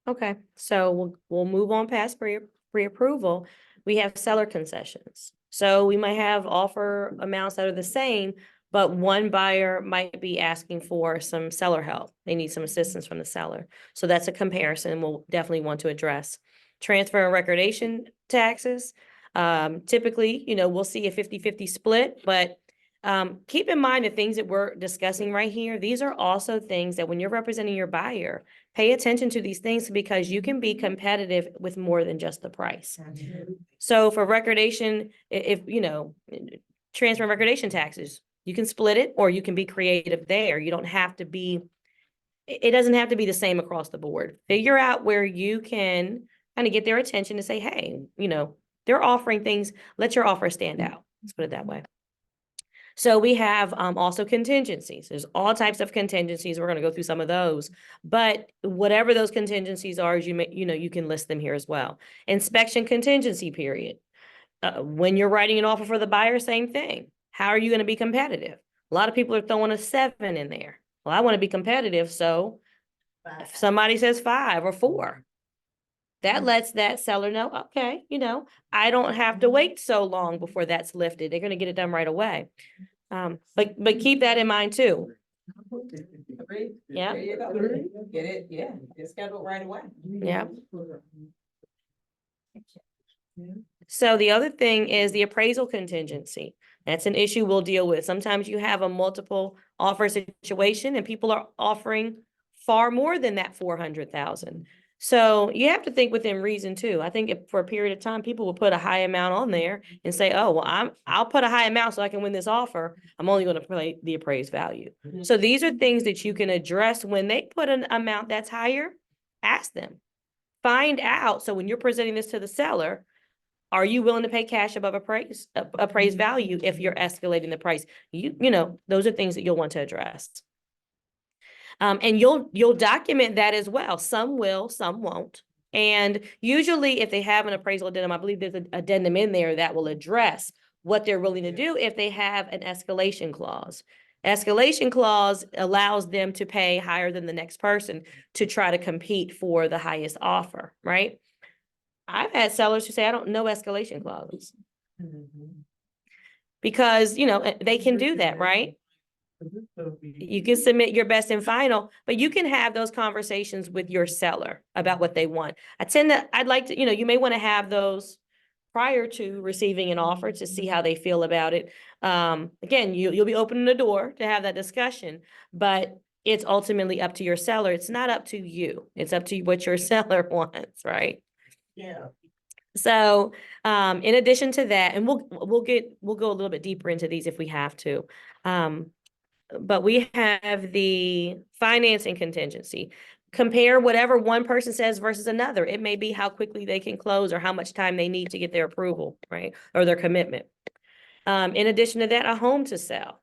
Okay, so we'll move on past pre-approval. We have seller concessions. So we might have offer amounts that are the same, but one buyer might be asking for some seller help. They need some assistance from the seller. So that's a comparison we'll definitely want to address. Transfer and recordation taxes. Typically, we'll see a 50-50 split, but keep in mind the things that we're discussing right here. These are also things that when you're representing your buyer, pay attention to these things because you can be competitive with more than just the price. So for recordation, if transfer and recordation taxes, you can split it or you can be creative there. You don't have to be, it doesn't have to be the same across the board. Figure out where you can kind of get their attention to say, hey, they're offering things, let your offer stand out. Let's put it that way. So we have also contingencies. There's all types of contingencies. We're going to go through some of those, but whatever those contingencies are, you can list them here as well. Inspection contingency period. When you're writing an offer for the buyer, same thing. How are you going to be competitive? A lot of people are throwing a 7 in there. Well, I want to be competitive. So if somebody says 5 or 4, that lets that seller know, okay, I don't have to wait so long before that's lifted. They're going to get it done right away. But keep that in mind too. Agreed? Yeah. There you go. Get it, yeah, get scheduled right away. Yeah. So the other thing is the appraisal contingency. That's an issue we'll deal with. Sometimes you have a multiple offer situation and people are offering far more than that 400,000. So you have to think within reason too. I think if for a period of time, people will put a high amount on there and say, oh, well, I'll put a high amount so I can win this offer. I'm only going to play the appraised value. So these are things that you can address when they put an amount that's higher. Ask them, find out. So when you're presenting this to the seller, are you willing to pay cash above appraised value if you're escalating the price? You know, those are things that you'll want to address. And you'll document that as well. Some will, some won't. And usually if they have an appraisal addendum, I believe there's an addendum in there that will address what they're willing to do if they have an escalation clause. Escalation clause allows them to pay higher than the next person to try to compete for the highest offer, right? I've had sellers who say, I don't know escalation clauses. Because, you know, they can do that, right? You can submit your best and final, but you can have those conversations with your seller about what they want. I'd like to, you know, you may want to have those prior to receiving an offer to see how they feel about it. Again, you'll be opening the door to have that discussion, but it's ultimately up to your seller. It's not up to you. It's up to what your seller wants, right? Yeah. So, in addition to that, and we'll go a little bit deeper into these if we have to. But we have the financing contingency. Compare whatever one person says versus another. It may be how quickly they can close or how much time they need to get their approval, right? Or their commitment. In addition to that, a home to sell.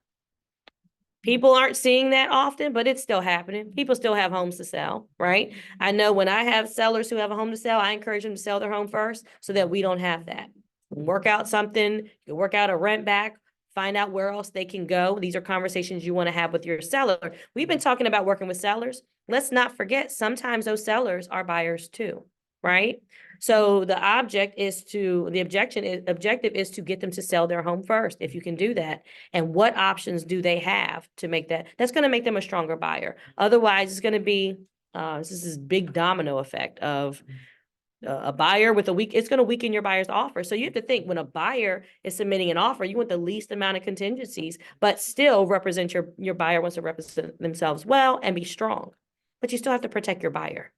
People aren't seeing that often, but it's still happening. People still have homes to sell, right? I know when I have sellers who have a home to sell, I encourage them to sell their home first so that we don't have that. Work out something, you work out a rent back, find out where else they can go. These are conversations you want to have with your seller. We've been talking about working with sellers. Let's not forget, sometimes those sellers are buyers too, right? So the objective is to get them to sell their home first, if you can do that. And what options do they have to make that? That's going to make them a stronger buyer. Otherwise, it's going to be, this is this big domino effect of a buyer with it's going to weaken your buyer's offer. So you have to think when a buyer is submitting an offer, you want the least amount of contingencies, but still represent your buyer wants to represent themselves well and be strong. But you still have to protect your buyer.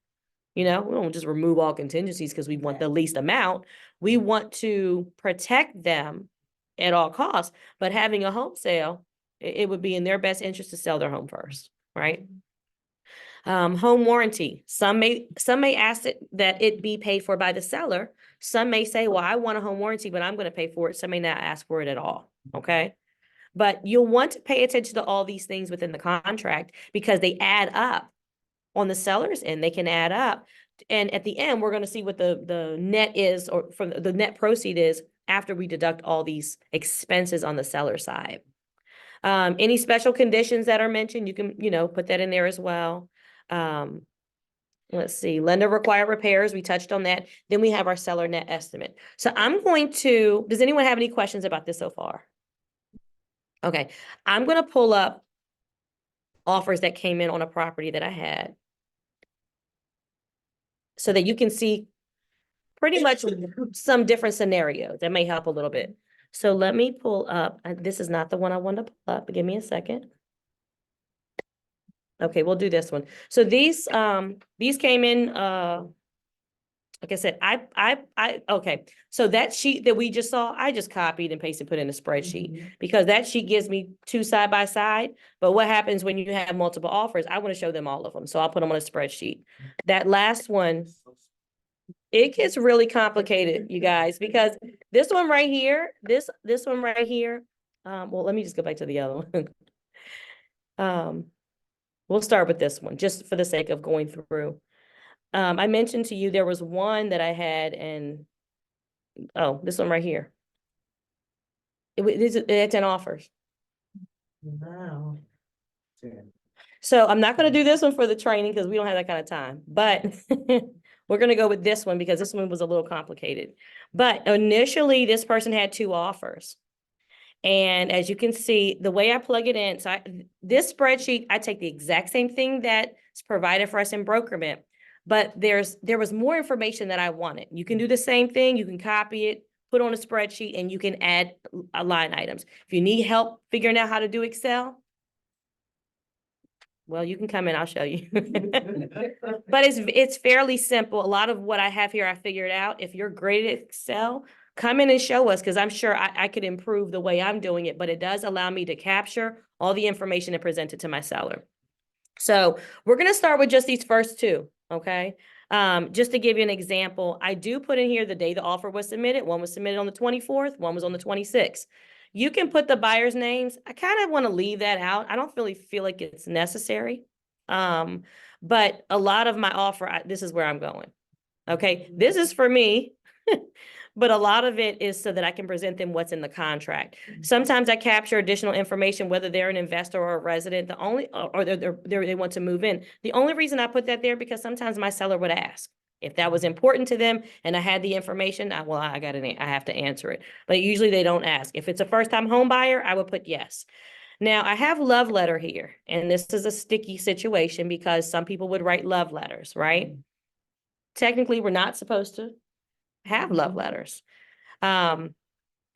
You know, we don't just remove all contingencies because we want the least amount. We want to protect them at all costs. But having a home sale, it would be in their best interest to sell their home first, right? Home warranty. Some may ask that it be paid for by the seller. Some may say, well, I want a home warranty, but I'm going to pay for it. Some may not ask for it at all. Okay. But you'll want to pay attention to all these things within the contract because they add up on the seller's end. They can add up. And at the end, we're going to see what the net is, or from the net proceed is after we deduct all these expenses on the seller side. Any special conditions that are mentioned, you can, put that in there as well. Let's see, lender required repairs. We touched on that. Then we have our seller net estimate. So does anyone have any questions about this so far? Okay. I'm going to pull up offers that came in on a property that I had so that you can see pretty much some different scenarios that may help a little bit. So let me pull up, this is not the one I wanted to pull up, give me a second. Okay, we'll do this one. So these came in, like I said, okay. So that sheet that we just saw, I just copied and pasted, put in a spreadsheet because that sheet gives me two side by side. But what happens when you have multiple offers? I want to show them all of them. So I'll put them on a spreadsheet. That last one, it gets really complicated, you guys, because this one right here, this one right here. Well, let me just go back to the other one. We'll start with this one just for the sake of going through. I mentioned to you there was one that I had, and this one right here. It's an offers. Wow. So I'm not going to do this one for the training because we don't have that kind of time, but we're going to go with this one because this one was a little complicated. But initially, this person had two offers. And as you can see, the way I plug it in, so this spreadsheet, I take the exact same thing that's provided for us in Brokermint, but there was more information that I wanted. You can do the same thing. You can copy it, put on a spreadsheet, and you can add line items. If you need help figuring out how to do Excel, well, you can come in, I'll show you. But it's fairly simple. A lot of what I have here, I figured out. If you're great at Excel, come in and show us, because I'm sure I could improve the way I'm doing it, but it does allow me to capture all the information and present it to my seller. So we're gonna start with just these first two, okay? Just to give you an example, I do put in here the day the offer was submitted. One was submitted on the 24th, one was on the 26th. You can put the buyer's names. I kind of want to leave that out. I don't really feel like it's necessary. But a lot of my offer, this is where I'm going. Okay, this is for me. But a lot of it is so that I can present them what's in the contract. Sometimes I capture additional information, whether they're an investor or a resident, or they want to move in. The only reason I put that there, because sometimes my seller would ask. If that was important to them and I had the information, I have to answer it. But usually they don't ask. If it's a first-time home buyer, I would put yes. Now, I have love letter here, and this is a sticky situation because some people would write love letters, right? Technically, we're not supposed to have love letters.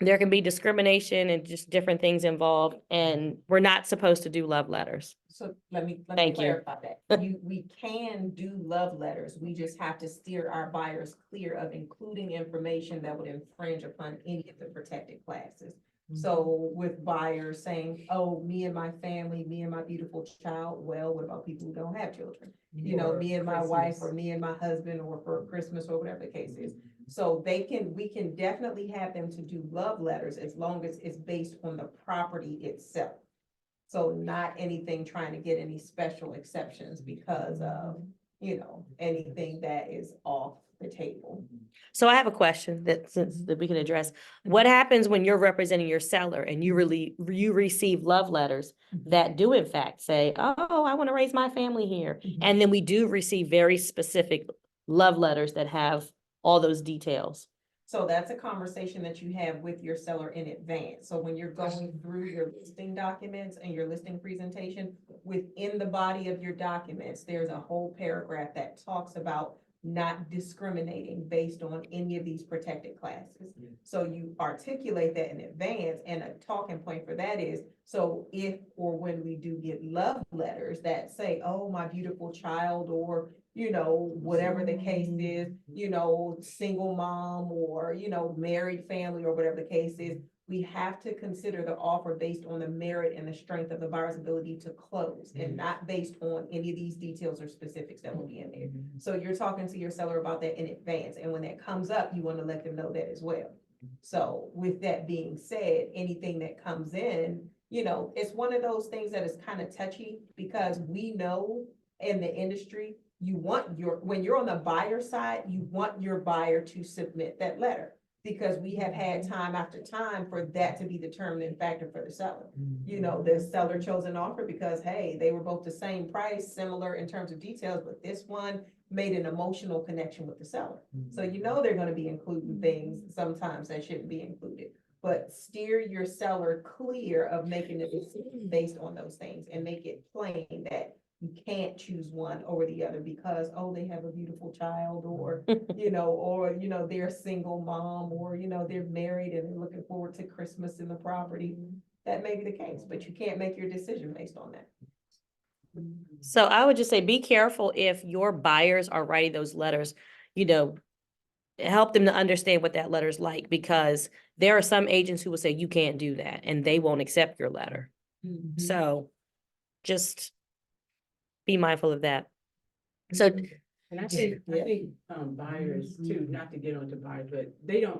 There can be discrimination and just different things involved, and we're not supposed to do love letters. So let me Thank you. clarify that. We can do love letters. We just have to steer our buyers clear of including information that would infringe upon any of the protected classes. So with buyers saying, oh, me and my family, me and my beautiful child, well, what about people who don't have children? You know, me and my wife, or me and my husband, or for Christmas, or whatever the case is. So we can definitely have them to do love letters as long as it's based on the property itself. So not anything trying to get any special exceptions because of, you know, anything that is off the table. So I have a question that we can address. What happens when you're representing your seller and you receive love letters that do in fact say, oh, I want to raise my family here. And then we do receive very specific love letters that have all those details. So that's a conversation that you have with your seller in advance. So when you're going through your listing documents and your listing presentation, within the body of your documents, there's a whole paragraph that talks about not discriminating based on any of these protected classes. So you articulate that in advance, and a talking point for that is, so if or when we do get love letters that say, oh, my beautiful child, or, you know, whatever the case is, you know, single mom, or, you know, married family, or whatever the case is, we have to consider the offer based on the merit and the strength of the buyer's ability to close, and not based on any of these details or specifics that will be in there. So you're talking to your seller about that in advance, and when that comes up, you want to let them know that as well. So with that being said, anything that comes in, you know, it's one of those things that is kind of touchy, because we know in the industry, when you're on the buyer side, you want your buyer to submit that letter, because we have had time after time for that to be the determining factor for the seller. You know, the seller chose an offer because, hey, they were both the same price, similar in terms of details, but this one made an emotional connection with the seller. So you know they're going to be including things sometimes that shouldn't be included. But steer your seller clear of making a decision based on those things, and make it plain that you can't choose one over the other because, oh, they have a beautiful child, or, you know, they're a single mom, or, you know, they're married and they're looking forward to Christmas in the property. That may be the case, but you can't make your decision based on that. So I would just say, be careful if your buyers are writing those letters, you know, help them to understand what that letter's like, because there are some agents who will say you can't do that and they won't accept your letter. So just be mindful of that. So, And I think buyers too, not to get onto buyers, but they're not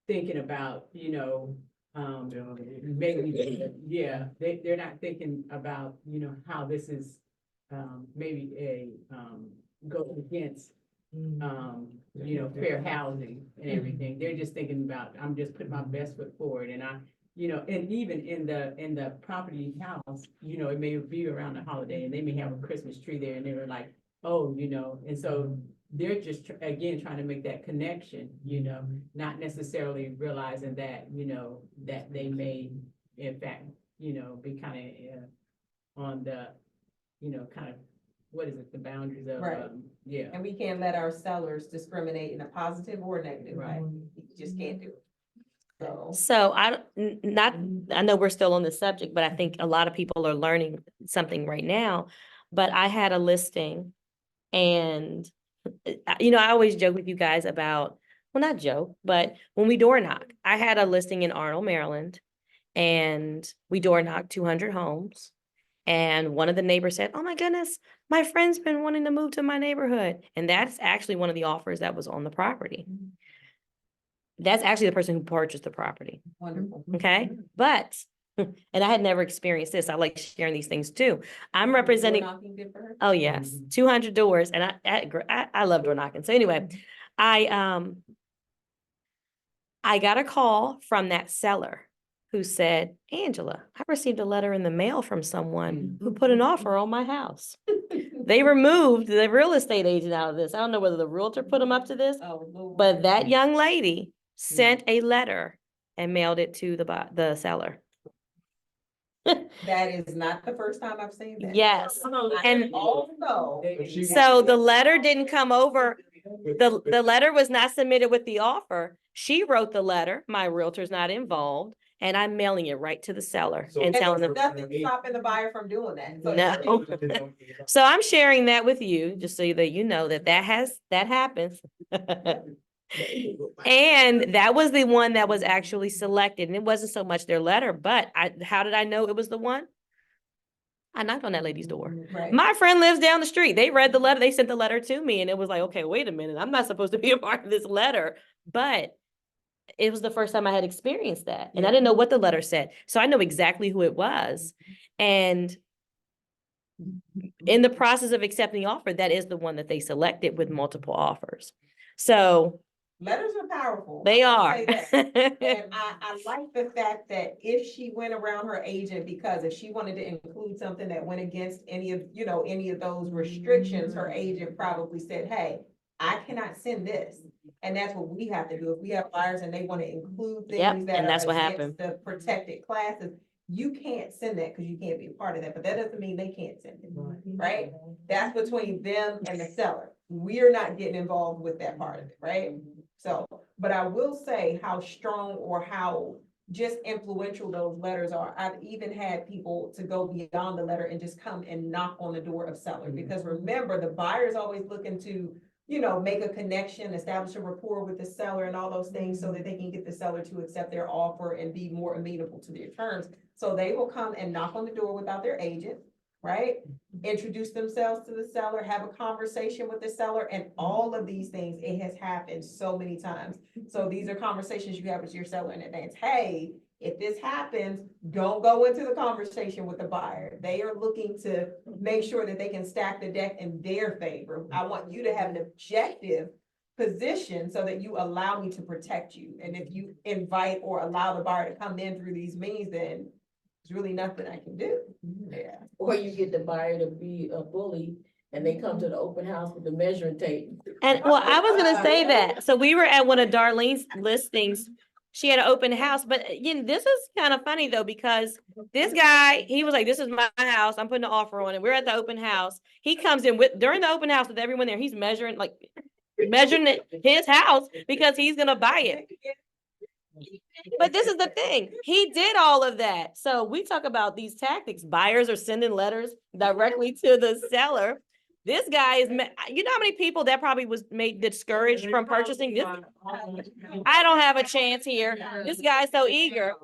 thinking about, you know, maybe, yeah, they're not thinking about, you know, how this is, maybe go against, you know, fair housing and everything. They're just thinking about, I'm just putting my best foot forward, and you know, and even in the property house, you know, it may be around the holiday and they may have a Christmas tree there, and they were like, oh, you know, and so they're just, again, trying to make that connection, you know, not necessarily realizing that, you know, that they may, in fact, you know, be kind of on the, you know, kind of what is it, the boundaries of, Right. yeah. And we can't let our sellers discriminate in a positive or a negative way. Right. You just can't do it. So, So I know we're still on this subject, but I think a lot of people are learning something right now. But I had a listing and, I always joke with you guys about, well, not joke, but when we door knock, I had a listing in Arnold, Maryland, and we door knocked 200 homes. And one of the neighbors said, "Oh my goodness, my friend's been wanting to move to my neighborhood." And that's actually one of the offers that was on the property. That's actually the person who purchased the property. wonderful. Okay, but, and I had never experienced this. I like sharing these things too. I'm Door representing, knocking good for her? oh yes, 200 doors, and I love door knocking. So anyway, I got a call from that seller who said, "Angela, I received a letter in the mail from someone who put an offer on my house." They removed the real estate agent out of this. I don't know whether the realtor put them up to this, Oh, Lord. but that young lady sent a letter and mailed it to the seller. That is not the first time I've seen that. Yes, and Also, so the letter didn't come over. The letter was not submitted with the offer. She wrote the letter. My realtor's not involved, and I'm mailing it right to the seller and and telling there's them, nothing stopping the buyer from doing that. So no. So I'm sharing that with you, just so that you know that that happens. And that was the one that was actually selected, and it wasn't so much their letter, but how did I know it was the one? I knocked on that lady's door. Right. My friend lives down the street. They read the letter, they sent the letter to me, and it was like, okay, wait a minute, I'm not supposed to be a part of this letter. But it was the first time I had experienced that, and I didn't know what the letter said. So I know exactly who it was. And in the process of accepting the offer, that is the one that they selected with multiple offers. So Letters are powerful. they I will are. say that. And I like the fact that if she went around her agent, because if she wanted to include something that went against any of those restrictions, her agent probably said, "Hey, I cannot send this." And that's what we have to do. If we have buyers and they want to include Yep, things that and are that's what against happened. the protected classes, you can't send that because you can't be a part of that. But that doesn't mean they can't send it, right? That's between them and the seller. We're not getting involved with that part of it, right? So, but I will say how strong or how just influential those letters are. I've even had people to go beyond the letter and just come and knock on the door of seller. Because remember, the buyer is always looking to, make a connection, establish a rapport with the seller and all those things so that they can get the seller to accept their offer and be more amenable to their terms. So they will come and knock on the door without their agent, right? Introduce themselves to the seller, have a conversation with the seller, and all of these things, it has happened so many times. So these are conversations you have with your seller in advance. Hey, if this happens, don't go into the conversation with the buyer. They are looking to make sure that they can stack the deck in their favor. I want you to have an objective position so that you allow me to protect you. And if you invite or allow the buyer to come in through these means, then there's really nothing I can do. Yeah. Or you get the buyer to be a bully and they come to the open house with the measuring tape. And well, I was gonna say that. So we were at one of Darlene's listings. She had an open house, but this is kind of funny though, because this guy, he was like, "This is my house. I'm putting an offer on it." We're at the open house. He comes in during the open house with everyone there. He's measuring his house because he's gonna buy it. But this is the thing. He did all of that. So we talk about these tactics. Buyers are sending letters directly to the seller. This guy is, you know how many people that probably was made discouraged from purchasing this? I don't have a chance here. This guy's so eager.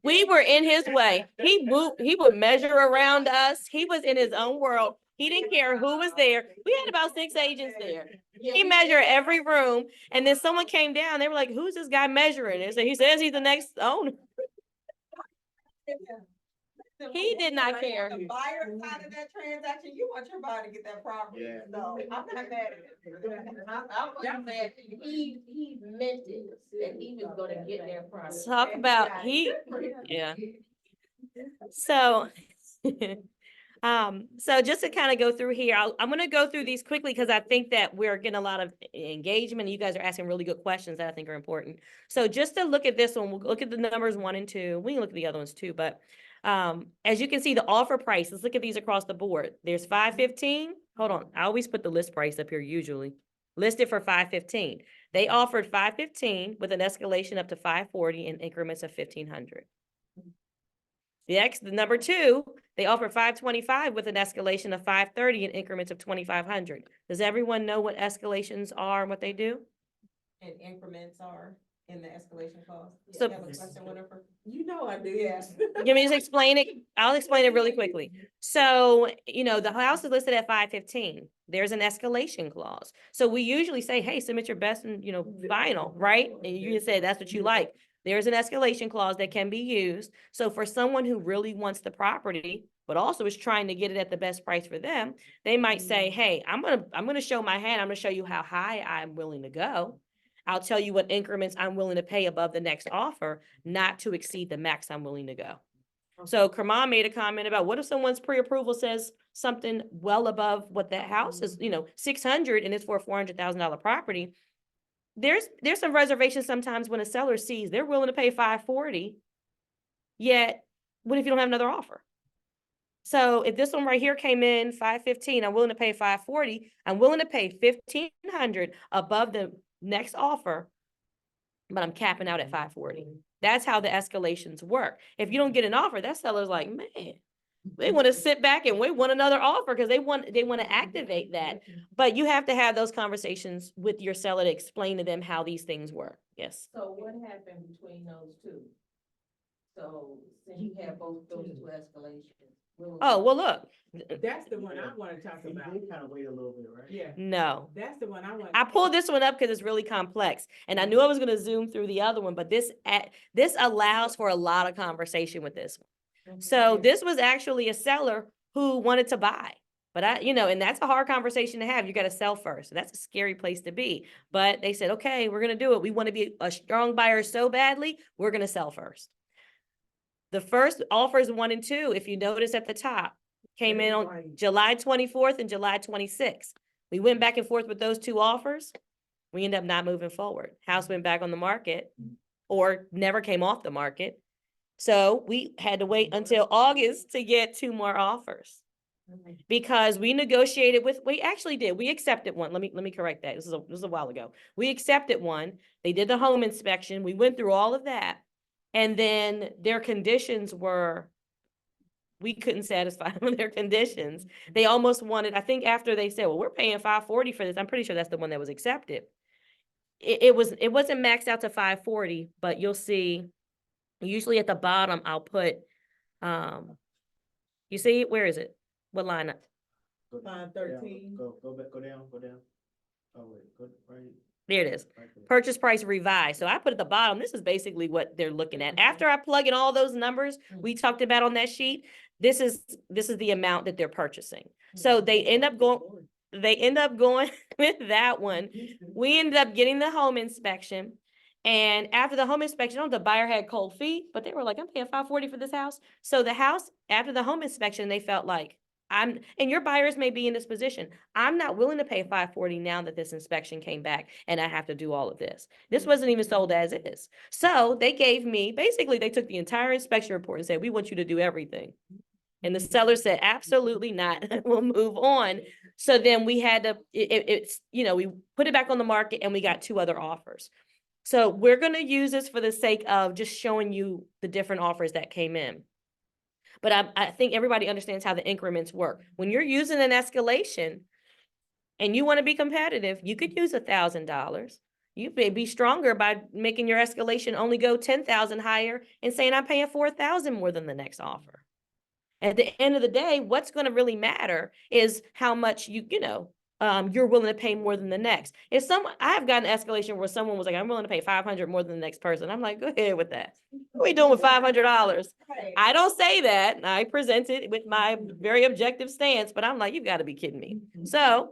We were in his way. He would measure around us. He was in his own world. He didn't care who was there. We had about 6 agents there. He measured every room. And then someone came down. They were like, "Who's this guy measuring?" And so he says he's the next owner. He did not care. The buyer side of that transaction, you want your buyer to get that property. Yeah. So I'm not mad at it. I wasn't mad. He meant it, that he was gonna get their property. Talk about yeah. So, so just to kind of go through here, I'm going to go through these quickly because I think that we're getting a lot of engagement. You guys are asking really good questions that I think are important. So just to look at this one, we'll look at the numbers 1 and 2. We can look at the other ones too, but As you can see, the offer price, let's look at these across the board. There's 515. Hold on. I always put the list price up here usually. Listed for 515. They offered 515 with an escalation up to 540 in increments of 1,500. The number two, they offered 525 with an escalation of 530 in increments of 2,500. Does everyone know what escalations are and what they do? And increments are in the escalation clause? So- You have a question, Winifred? You know I do. Yes. Let me just explain it. I'll explain it really quickly. So, the house is listed at 515. There's an escalation clause. So we usually say, hey, submit your best and, final, right? And you can say that's what you like. There's an escalation clause that can be used. So for someone who really wants the property, but also is trying to get it at the best price for them, they might say, hey, I'm gonna show my hand. I'm gonna show you how high I'm willing to go. I'll tell you what increments I'm willing to pay above the next offer, not to exceed the max I'm willing to go. So Kerman made a comment about what if someone's pre-approval says something well above what that house is, 600 and it's for a $400,000 property. There's some reservations sometimes when a seller sees they're willing to pay 540, yet what if you don't have another offer? So if this one right here came in 515, I'm willing to pay 540, I'm willing to pay 1,500 above the next offer, but I'm capping out at 540. That's how the escalations work. If you don't get an offer, that seller's like, man, they want to sit back and wait, want another offer because they want to activate that. But you have to have those conversations with your seller to explain to them how these things work. Yes. So what happened between those two? So since you have both those two escalations. Oh, well, look, That's the one I wanna talk about. They kind of wait a little bit, right? Yeah, no. that's the one I want. I pulled this one up because it's really complex, and I knew I was going to zoom through the other one, but this allows for a lot of conversation with this one. So this was actually a seller who wanted to buy, but and that's a hard conversation to have. You got to sell first. That's a scary place to be. But they said, okay, we're going to do it. We want to be a strong buyer so badly, we're going to sell first. The first offers 1 and 2, if you notice at the top, came in on July 24th and July 26th. We went back and forth with those two offers. We ended up not moving forward. House went back on the market or never came off the market. So we had to wait until August to get 2 more offers. Because we negotiated we actually did. We accepted one. Let me correct that. This is a while ago. We accepted one. They did the home inspection. We went through all of that. And then their conditions were, we couldn't satisfy them with their conditions. They almost wanted, I think after they said, well, we're paying 540 for this. I'm pretty sure that's the one that was accepted. It wasn't maxed out to 540, but you'll see, usually at the bottom, I'll put, you see, where is it? What line? Go down, 513. Go back, go down. Oh, wait, go right. There it is. Right there. Purchase price revised. So I put at the bottom, this is basically what they're looking at. After I plug in all those numbers we talked about on that sheet, this is the amount that they're purchasing. So they end up going with that one. We ended up getting the home inspection. And after the home inspection, the buyer had cold feet, but they were like, I'm paying 540 for this house. So the house, after the home inspection, they felt like, and your buyers may be in this position. I'm not willing to pay 540 now that this inspection came back and I have to do all of this. This wasn't even sold as is. So they gave me, basically they took the entire inspection report and said, we want you to do everything. And the seller said, absolutely not, we'll move on. So then we had to, we put it back on the market and we got 2 other offers. So we're going to use this for the sake of just showing you the different offers that came in. But I think everybody understands how the increments work. When you're using an escalation and you want to be competitive, you could use $1,000. You may be stronger by making your escalation only go 10,000 higher and saying I'm paying 4,000 more than the next offer. At the end of the day, what's going to really matter is how much you're willing to pay more than the next. I have gotten an escalation where someone was like, I'm willing to pay 500 more than the next person. I'm like, go ahead with that. What are we doing with $500? I don't say that. I present it with my very objective stance, but I'm like, you've got to be kidding me. So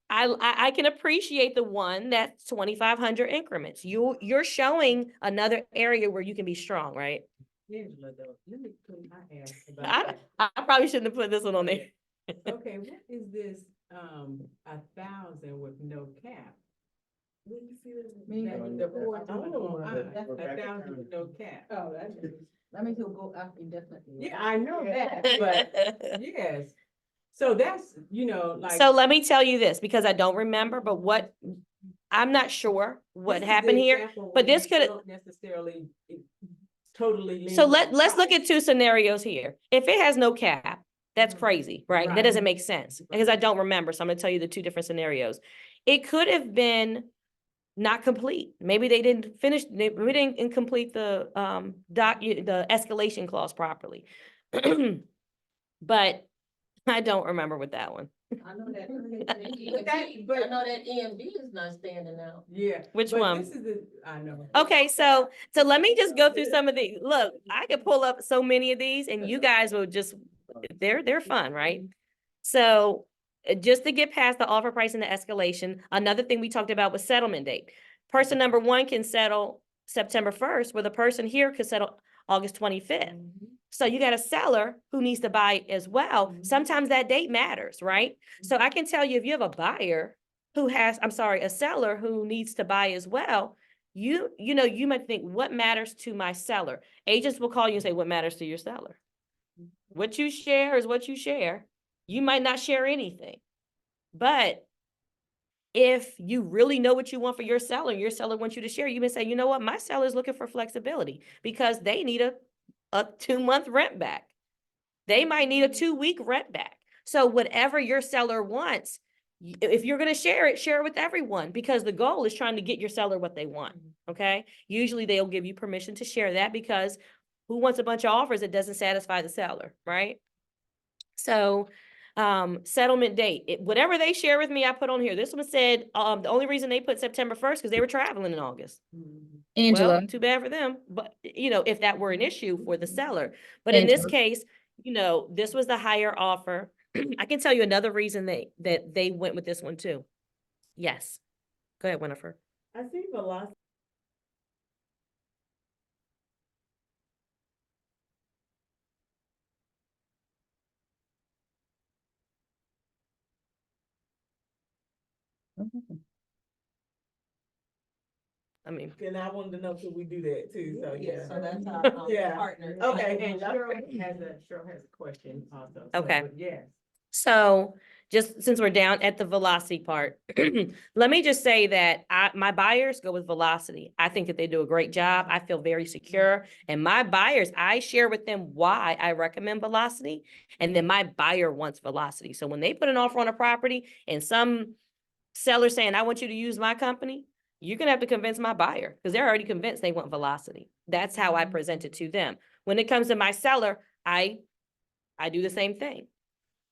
I can appreciate the one that's 2,500 increments. You're showing another area where you can be strong, right? Angela, though, let me put my ask about I probably shouldn't have put this one on there. that. Okay, what is this, 1,000 with no cap? Me? The four, Oh, a 1,000 with no cap. Oh, that's. That means he'll go after indefinitely. Yeah, I know that, but yes. So that's, like. So let me tell you this, because I don't remember, but I'm not sure what this is the happened here, example but where this you could, don't necessarily totally. so lean on let's look price. at two scenarios here. If it has no cap, that's Mhm. crazy, right? That Right. doesn't make sense, because I don't remember, so I'm gonna tell you the two different scenarios. It could have been not complete. Maybe they didn't finish, maybe they didn't complete the the escalation clause properly. But I don't remember with that one. I know that, but- I know that EMD is not standing out. Yeah. Which but one? This is I know. Okay, so let me just go through some of the, look, I could pull up so many of these and you guys will just, they're fun, right? So just to get past the offer price and the escalation, another thing we talked about was settlement date. Person number one can settle September 1st, where the person here could settle August 25th. So you got a seller who needs to buy as well. Sometimes that date matters, right? So I can tell you, if you have a buyer who has, a seller who needs to buy as well, you might think, what matters to my seller? Agents will call you and say, what matters to your seller? What you share is what you share. You might not share anything. But if you really know what you want for your seller wants you to share, you may say, you know what, my seller is looking for flexibility because they need a 2-month rent back. They might need a 2-week rent back. So whatever your seller wants, if you're going to share it with everyone, because the goal is trying to get your seller what they want. Okay. Usually they'll give you permission to share that, because who wants a bunch of offers that doesn't satisfy the seller, right? So settlement date, whatever they share with me, I put on here. This one said the only reason they put September 1st because they were traveling in August. Angela. Well, too bad for them. But if that were an issue for the seller, but in this case, this was the higher offer. I can tell you another reason that they went with this one too. Yes. Go ahead, Winifred. I see velocity. I mean, And I wanted to know, could we do that too? So, yeah. So that's our Yeah. partner. Okay, and Cheryl has a question also. So, Okay. but yes. So just since we're down at the velocity part, let me just say that my buyers go with velocity. I think that they do a great job. I feel very secure. And my buyers, I share with them why I recommend velocity. And then my buyer wants velocity. So when they put an offer on a property and some seller saying, I want you to use my company, you're going to have to convince my buyer, because they're already convinced they want velocity. That's how I present it to them. When it comes to my seller, I do the same thing.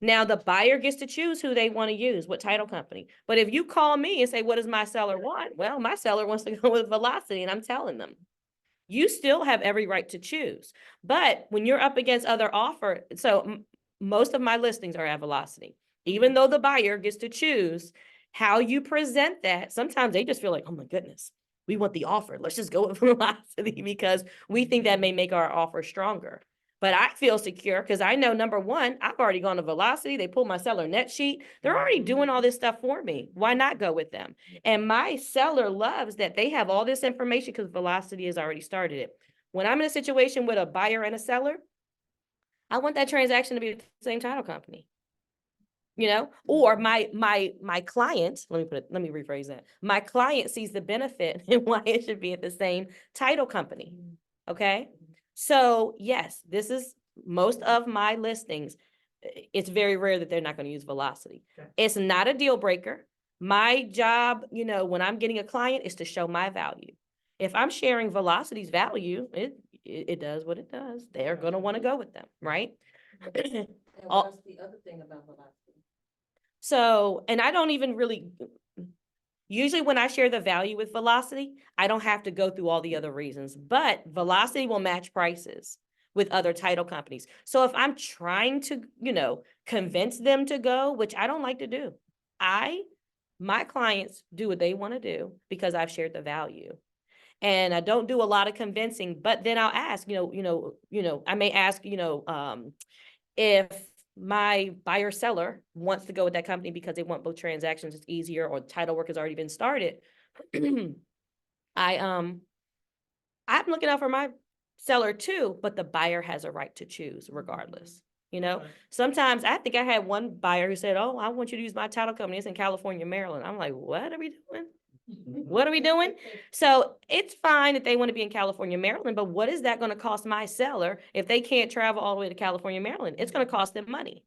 Now the buyer gets to choose who they want to use, what title company. But if you call me and say, what does my seller want? Well, my seller wants to go with velocity, and I'm telling them. You still have every right to choose. But when you're up against other offer, so most of my listings are at velocity. Even though the buyer gets to choose how you present that, sometimes they just feel like, oh my goodness, we want the offer. Let's just go with velocity because we think that may make our offer stronger. But I feel secure because I know, number one, I've already gone to velocity. They pulled my seller net sheet. They're already doing all this stuff for me. Why not go with them? And my seller loves that they have all this information because velocity has already started it. When I'm in a situation with a buyer and a seller, I want that transaction to be the same title company. Or my client, let me rephrase that. My client sees the benefit and why it should be at the same title company. Okay. So yes, this is most of my listings. It's very rare that they're not going to use velocity. Okay. It's not a deal breaker. My job, when I'm getting a client, is to show my value. If I'm sharing velocity's value, it does what it does. They're going to want to go with them, right? And what's the other thing about velocity? So, and I don't even really, usually when I share the value with velocity, I don't have to go through all the other reasons, but velocity will match prices with other title companies. So if I'm trying to, convince them to go, which I don't like to do, my clients do what they want to do because I've shared the value. And I don't do a lot of convincing, but then I'll ask, I may ask, if my buyer seller wants to go with that company because they want both transactions, it's easier, or title work has already been started. I'm looking out for my seller too, but the buyer has a right to choose regardless. You know, sometimes I think I had one buyer who said, "Oh, I want you to use my title company. It's in California, Maryland." I'm like, "What are we doing? What are we doing?" So it's fine if they want to be in California, Maryland, but what is that going to cost my seller if they can't travel all the way to California, Maryland? It's going to cost them money.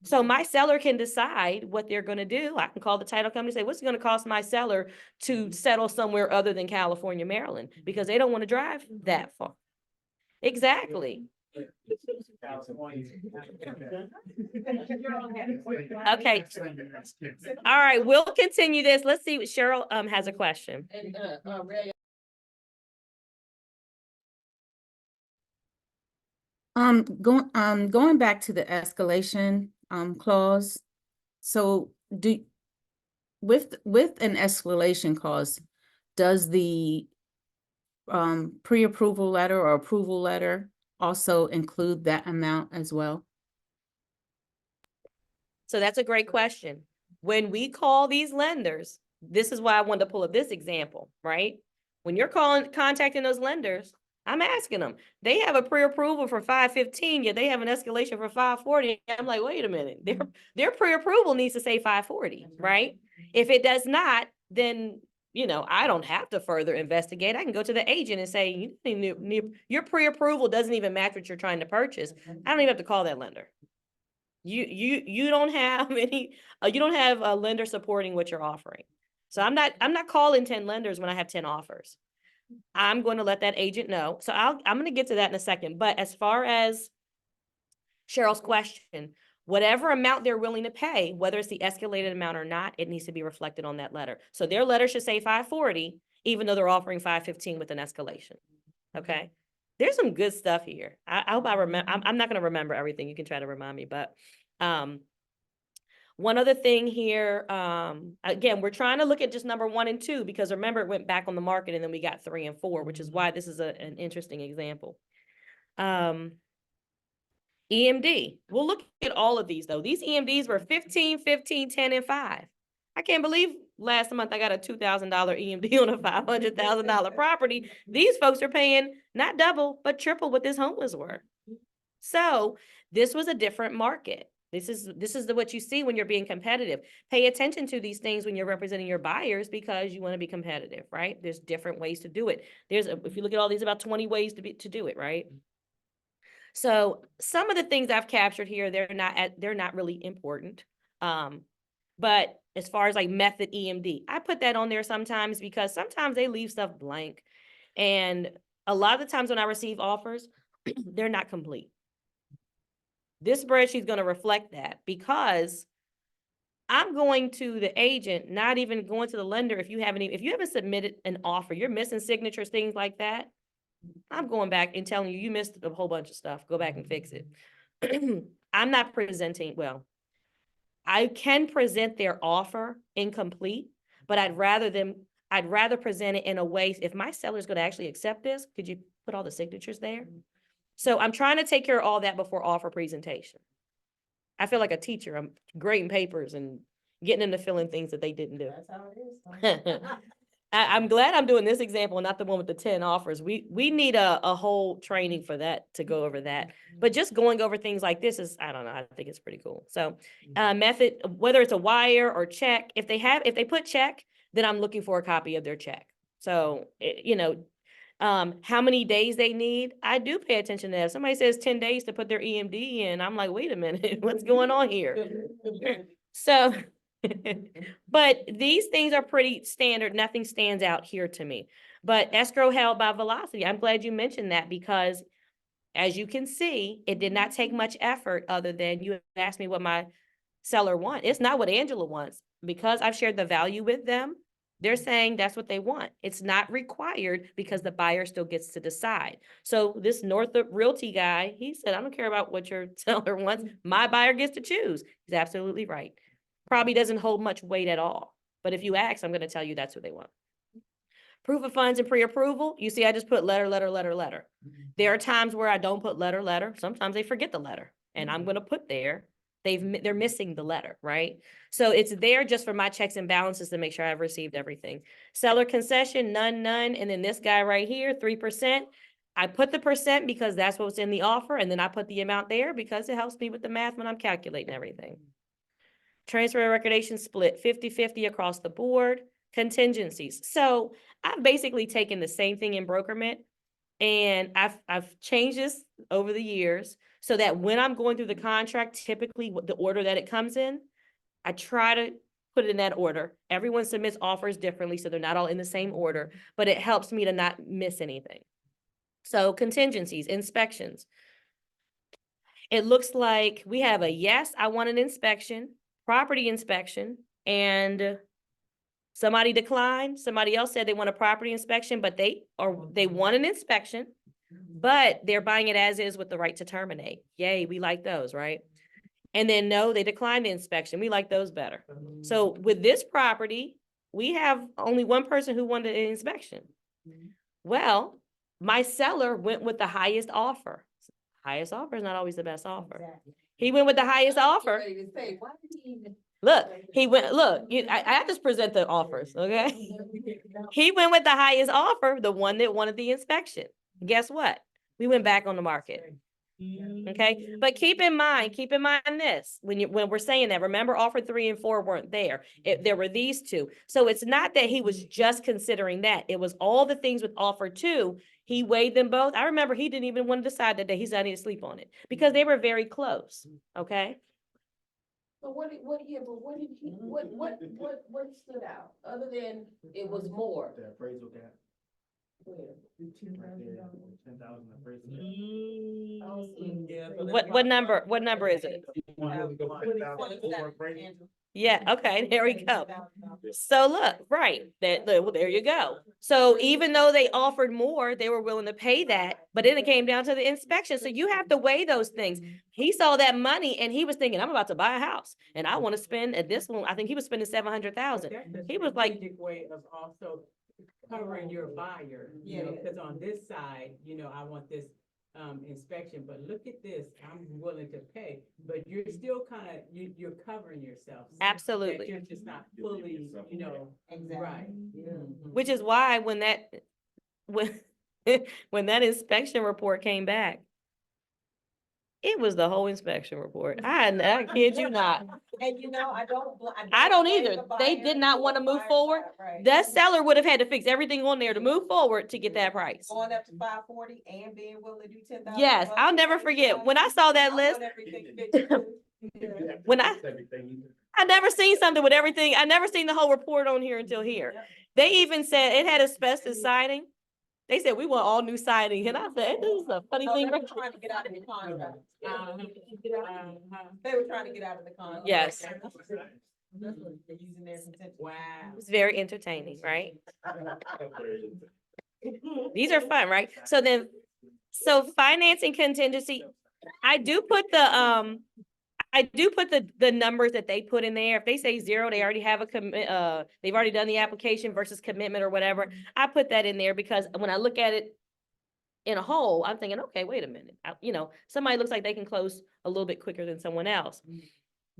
So my seller can decide what they're going to do. I can call the title company and say, what's it going to cost my seller to settle somewhere other than California, Maryland? Because they don't want to drive that far. Exactly. Okay. All right, we'll continue this. Let's see, Cheryl has a question. And, Ray, Going back to the escalation, clause. So with an escalation clause, does the, pre-approval letter or approval letter also include that amount as well? So that's a great question. When we call these lenders, this is why I wanted to pull up this example, right? When you're contacting those lenders, I'm asking them, they have a pre-approval for 515, yet they have an escalation for 540. I'm like, wait a minute, their pre-approval needs to say 540, right? If it does not, then, you know, I don't have to further investigate. I can go to the agent and say, your pre-approval doesn't even match what you're trying to purchase. I don't even have to call that lender. You don't have any, you don't have a lender supporting what you're offering. So I'm not calling 10 lenders when I have 10 offers. I'm going to let that agent know. So I'm going to get to that in a second. But as far as Cheryl's question, whatever amount they're willing to pay, whether it's the escalated amount or not, it needs to be reflected on that letter. So their letter should say 540, even though they're offering 515 with an escalation. Okay. There's some good stuff here. I hope I remember. I'm not going to remember everything. You can try to remind me, but one other thing here, again, we're trying to look at just number 1 and 2, because remember, it went back on the market and then we got 3 and 4, which is why this is an interesting example. EMD. We'll look at all of these though. These EMDs were 15, 15, 10, and 5. I can't believe last month I got a $2,000 EMD on a $500,000 property. These folks are paying not double, but triple what this home was worth. So this was a different market. This is what you see when you're being competitive. Pay attention to these things when you're representing your buyers, because you want to be competitive, right? There's different ways to do it. If you look at all these, about 20 ways to do it, right? So some of the things I've captured here, they're not really important. But as far as like method EMD, I put that on there sometimes because sometimes they leave stuff blank. And a lot of the times when I receive offers, they're not complete. This spreadsheet is going to reflect that, because I'm going to the agent, not even going to the lender. If you haven't submitted an offer, you're missing signatures, things like that, I'm going back and telling you missed a whole bunch of stuff. Go back and fix it. I'm not presenting, well, I can present their offer incomplete, but I'd rather present it in a way, if my seller's going to actually accept this, could you put all the signatures there? So I'm trying to take care of all that before offer presentation. I feel like a teacher. I'm grading papers and getting them to fill in things that they didn't do. that's how it is. I'm glad I'm doing this example, not the one with the 10 offers. We need a whole training for that, to go over that. But just going over things like this is, I don't know, I think it's pretty cool. So method, whether it's a wire or check, if they put check, then I'm looking for a copy of their check. So, how many days they need, I do pay attention to that. If somebody says 10 days to put their EMD in, I'm like, wait a minute, what's going on here? So, but these things are pretty standard. Nothing stands out here to me. But escrow held by velocity, I'm glad you mentioned that, because as you can see, it did not take much effort other than you asked me what my seller wants. It's not what Angela wants. Because I've shared the value with them, they're saying that's what they want. It's not required, because the buyer still gets to decide. So this Northrop Realty guy, he said, I don't care about what your seller wants. My buyer gets to choose. He's absolutely right. Probably doesn't hold much weight at all. But if you ask, I'm going to tell you that's what they want. Proof of funds and pre-approval. You see, I just put letter, letter, letter, letter. There are times where I don't put letter, letter. Sometimes they forget the letter, and I'm going to put there. They're missing the letter, right? So it's there just for my checks and balances to make sure I've received everything. Seller concession, none. And then this guy right here, 3%. I put the percent because that's what's in the offer, and then I put the amount there because it helps me with the math when I'm calculating everything. Transfer and recordation split 50-50 across the board. Contingencies. So I've basically taken the same thing in Brokermint, and I've changed this over the years so that when I'm going through the contract, typically the order that it comes in, I try to put it in that order. Everyone submits offers differently, so they're not all in the same order, but it helps me to not miss anything. So contingencies, inspections. It looks like we have a yes, I want an inspection, property inspection, and somebody declined. Somebody else said they want a property inspection, but they want an inspection, but they're buying it as is with the right to terminate. Yay, we like those, right? And then no, they declined the inspection. We like those better. So with this property, we have only one person who wanted an inspection. Well, my seller went with the highest offer. Highest offer is not always the best offer. He went with the highest offer. Look, I have to present the offers, okay? He went with the highest offer, the one that wanted the inspection. Guess what? We went back on the market. Okay, but keep in mind this, when we're saying that, remember offer 3 and 4 weren't there. There were these two. So it's not that he was just considering that. It was all the things with offer 2. He weighed them both. I remember he didn't even want to decide that day. He said, I need to sleep on it because they were very close. Okay. So what did he, what stood out, other than it was more? The appraisal gap. Where? Right there, 10,000 appraisal gap. I don't see it. Yeah, so that's What number is it? Yeah, okay, there we go. So look, right, well, there you go. So even though they offered more, they were willing to pay that, but then it came down to the inspection. So you have to weigh those things. He saw that money and he was thinking, I'm about to buy a house and I want to spend at this one, I think he was spending 700,000. He was like, way of also covering your buyer, you know, because on this side, you know, I want this inspection, but look at this, I'm willing to pay, but you're still kind of, you're covering yourself. So that absolutely. you're just not fully, you know, right. Which is why when when that inspection report came back, it was the whole inspection report. I kid you not. And you know, I don't either. They did not want to move forward. That seller would have had to fix everything on there to move forward to get that price. Going up to 540 and being willing to do 10,000. Yes, I'll never forget when I saw that list. When I never seen something with everything. I never seen the whole report on here until here. They even said it had asbestos siding. They said, we want all new siding. And I said, this is a funny thing. They were trying to get out of the contract. They were trying to get out of the contract. Yes. They're using their consent. Wow. It's very entertaining, right? These are fun, right? So financing contingency, I do put the numbers that they put in there. If they say 0, they already have a commit, they've already done the application versus commitment or whatever. I put that in there because when I look at it in a whole, I'm thinking, okay, wait a minute. You know, somebody looks like they can close a little bit quicker than someone else.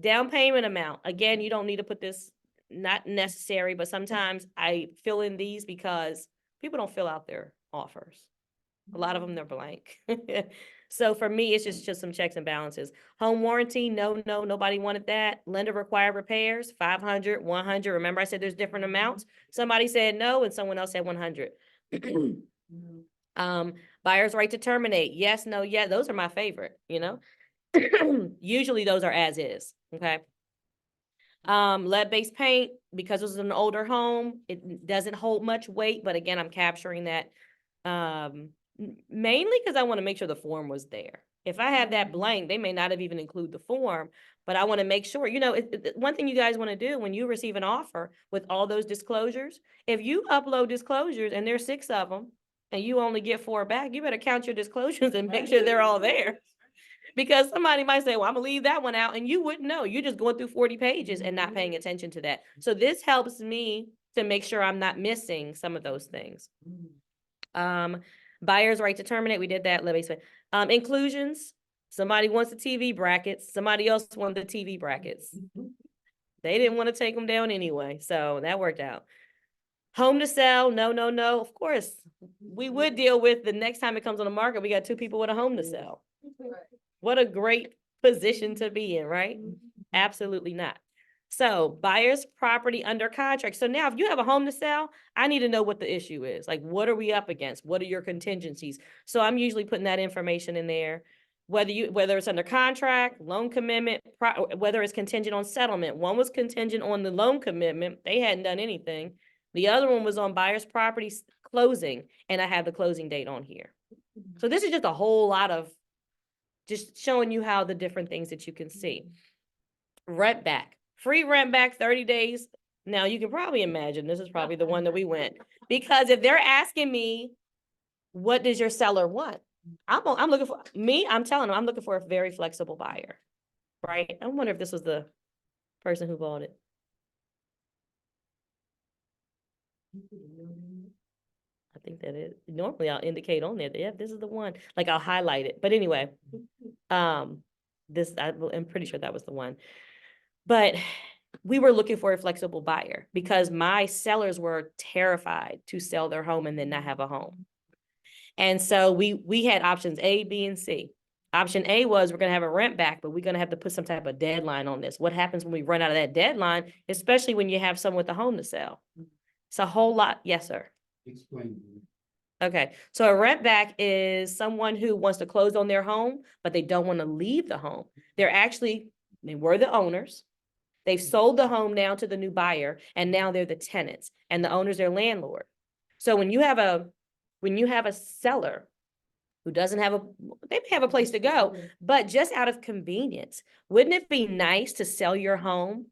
Down payment amount. Again, you don't need to put this, not necessary, but sometimes I fill in these because people don't fill out their offers. A lot of them, they're blank. So for me, it's just some checks and balances. Home warranty, no, nobody wanted that. Lender required repairs, 500, 100. Remember I said there's different amounts? Somebody said no and someone else said 100. Buyer's right to terminate. Yes, no, yeah, those are my favorite, you know? Usually those are as is, okay? Lead-based paint, because this is an older home, it doesn't hold much weight, but again, I'm capturing that mainly because I want to make sure the form was there. If I have that blank, they may not have even included the form, but I want to make sure, you know, one thing you guys want to do when you receive an offer with all those disclosures, if you upload disclosures and there's 6 of them and you only get 4 back, you better count your disclosures and make sure they're all there. Because somebody might say, well, I'm gonna leave that one out, and you wouldn't know. You're just going through 40 pages and not paying attention to that. So this helps me to make sure I'm not missing some of those things. Buyer's right to terminate, we did that. Inclusions, somebody wants the TV brackets, somebody else wanted the TV brackets. They didn't want to take them down anyway, so that worked out. Home to sell, no, no, no. Of course, we would deal with the next time it comes on the market, we got two people with a home to sell. What a great position to be in, right? Absolutely not. So buyer's property under contract. So now if you have a home to sell, I need to know what the issue is. Like, what are we up against? What are your contingencies? So I'm usually putting that information in there. Whether it's under contract, loan commitment, whether it's contingent on settlement. One was contingent on the loan commitment. They hadn't done anything. The other one was on buyer's property closing, and I have the closing date on here. So this is just a whole lot of just showing you how the different things that you can see. Rent back, free rent back 30 days. Now you can probably imagine this is probably the one that we went, because if they're asking me, what does your seller want? I'm looking for I'm telling them I'm looking for a very flexible buyer, right? I wonder if this was the person who bought it. I think that is, normally I'll indicate on there that, yeah, this is the one, like I'll highlight it. But anyway, I'm pretty sure that was the one. But we were looking for a flexible buyer because my sellers were terrified to sell their home and then not have a home. And so we had options A, B, and C. Option A was we're going to have a rent back, but we're going to have to put some type of deadline on this. What happens when we run out of that deadline, especially when you have someone with a home to sell? It's a whole lot. Yes, sir. Explain. Okay, so a rent back is someone who wants to close on their home, but they don't want to leave the home. They were the owners. They've sold the home now to the new buyer, and now they're the tenants, and the owner's their landlord. So when you have a seller who doesn't have they may have a place to go, but just out of convenience, wouldn't it be nice to sell your home,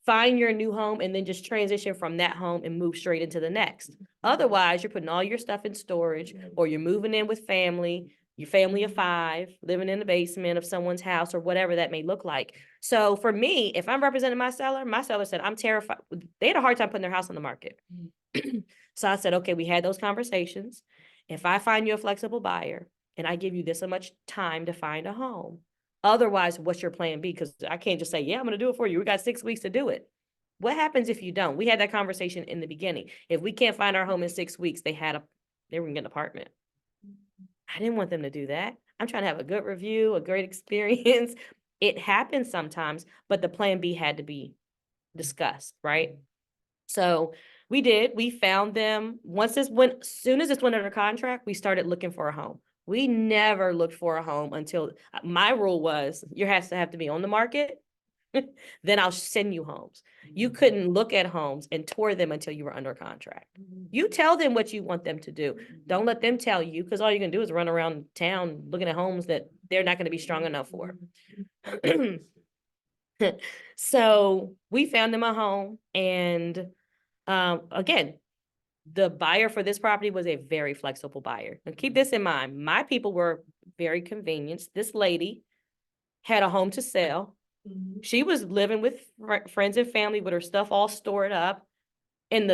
find your new home, and then just transition from that home and move straight into the next? Otherwise, you're putting all your stuff in storage, or you're moving in with family, your family of 5, living in the basement of someone's house, or whatever that may look like. So for me, if I'm representing my seller said, I'm terrified. They had a hard time putting their house on the market. So I said, okay, we had those conversations. If I find you a flexible buyer and I give you this much time to find a home, otherwise, what's your plan B? Because I can't just say, yeah, I'm going to do it for you. We got 6 weeks to do it. What happens if you don't? We had that conversation in the beginning. If we can't find our home in 6 weeks, they were going to get an apartment. I didn't want them to do that. I'm trying to have a good review, a great experience. It happens sometimes, but the plan B had to be discussed, right? So we found them. As soon as this went under contract, we started looking for a home. We never looked for a home until my rule was you have to be on the market. Then I'll send you homes. You couldn't look at homes and tour them until you were under contract. You tell them what you want them to do. Don't let them tell you, because all you can do is run around town looking at homes that they're not going to be strong enough for. So we found them a home, and again, the buyer for this property was a very flexible buyer. Now keep this in mind. My people were very convenienced. This lady had a home to sell. She was living with friends and family with her stuff all stored up in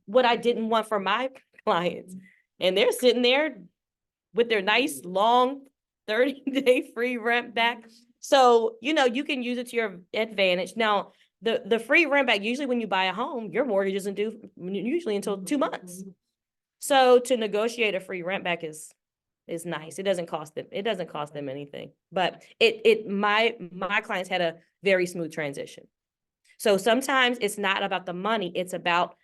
what I didn't want for my clients. And they're sitting there with their nice long 30-day free rent back. So, you can use it to your advantage. Now, the free rent back, usually when you buy a home, your mortgage isn't due usually until 2 months. So to negotiate a free rent back is nice. It doesn't cost them anything. But my clients had a very smooth transition. So sometimes it's not about the money, it's about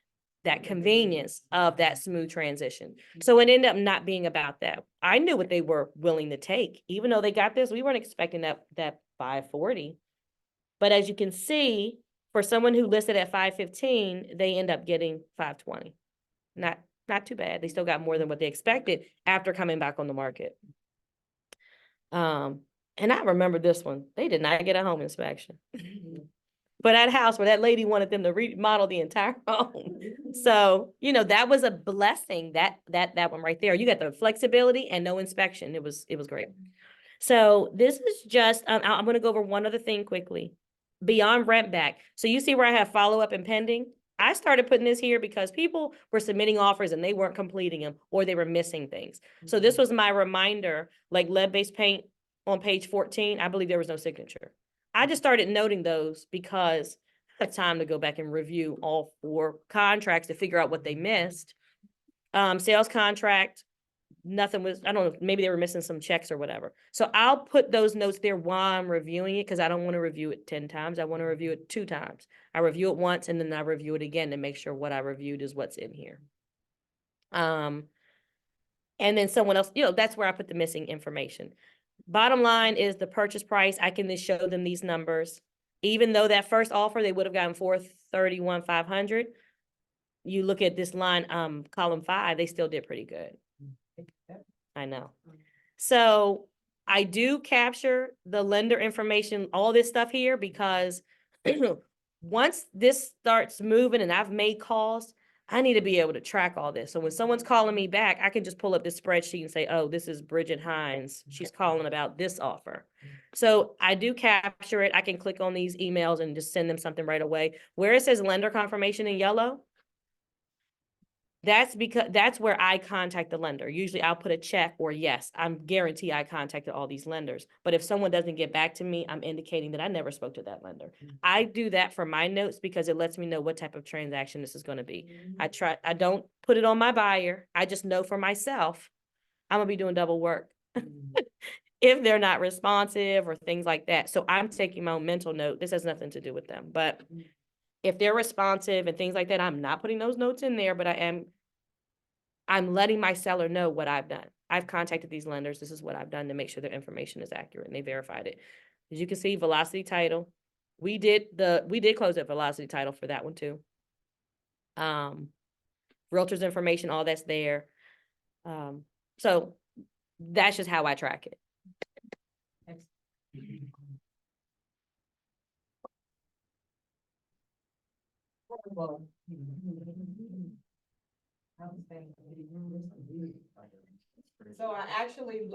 that convenience of that smooth transition. So it ended up not being about that. I knew what they were willing to take. Even though they got this, we weren't expecting that 540. But as you can see, for someone who listed at 515, they end up getting 520. Not too bad. They still got more than what they expected after coming back on the market. And I remember this one. They did not get a home inspection. For that house where that lady wanted them to remodel the entire home. So, that was a blessing, that one right there. You got the flexibility and no inspection. It was great. So this is just, I'm going to go over one other thing quickly. Beyond rent back. So you see where I have follow-up and pending? I started putting this here because people were submitting offers and they weren't completing them, or they were missing things. So this was my reminder, like lead-based paint on page 14, I believe there was no signature. I just started noting those because have time to go back and review all 4 contracts to figure out what they missed. Sales contract, nothing was, I don't know, maybe they were missing some checks or whatever. So I'll put those notes there while I'm reviewing it, because I don't want to review it 10 times. I want to review it 2 times. I review it once and then I review it again to make sure what I reviewed is what's in here. And then someone else, that's where I put the missing information. Bottom line is the purchase price. I can then show them these numbers. Even though that first offer, they would have gotten $431,500. You look at this line, column 5, they still did pretty good. I know. So I do capture the lender information, all this stuff here, because once this starts moving and I've made calls, I need to be able to track all this. So when someone's calling me back, I can just pull up this spreadsheet and say, oh, this is Bridget Hines. She's calling about this offer. So I do capture it. I can click on these emails and just send them something right away. Where it says lender confirmation in yellow, that's where I contact the lender. Usually I'll put a check or yes, I'm guarantee I contacted all these lenders. But if someone doesn't get back to me, I'm indicating that I never spoke to that lender. I do that for my notes because it lets me know what type of transaction this is going to be. I don't put it on my buyer. I just know for myself, I'm gonna be doing double work if they're not responsive or things like that. So I'm taking my own mental note. This has nothing to do with them, but if they're responsive and things like that, I'm not putting those notes in there, but I'm letting my seller know what I've done. I've contacted these lenders. This is what I've done to make sure their information is accurate, and they verified it. As you can see, velocity title. We did close at velocity title for that one too. Realtor's information, all that's there. So that's just how I track it. So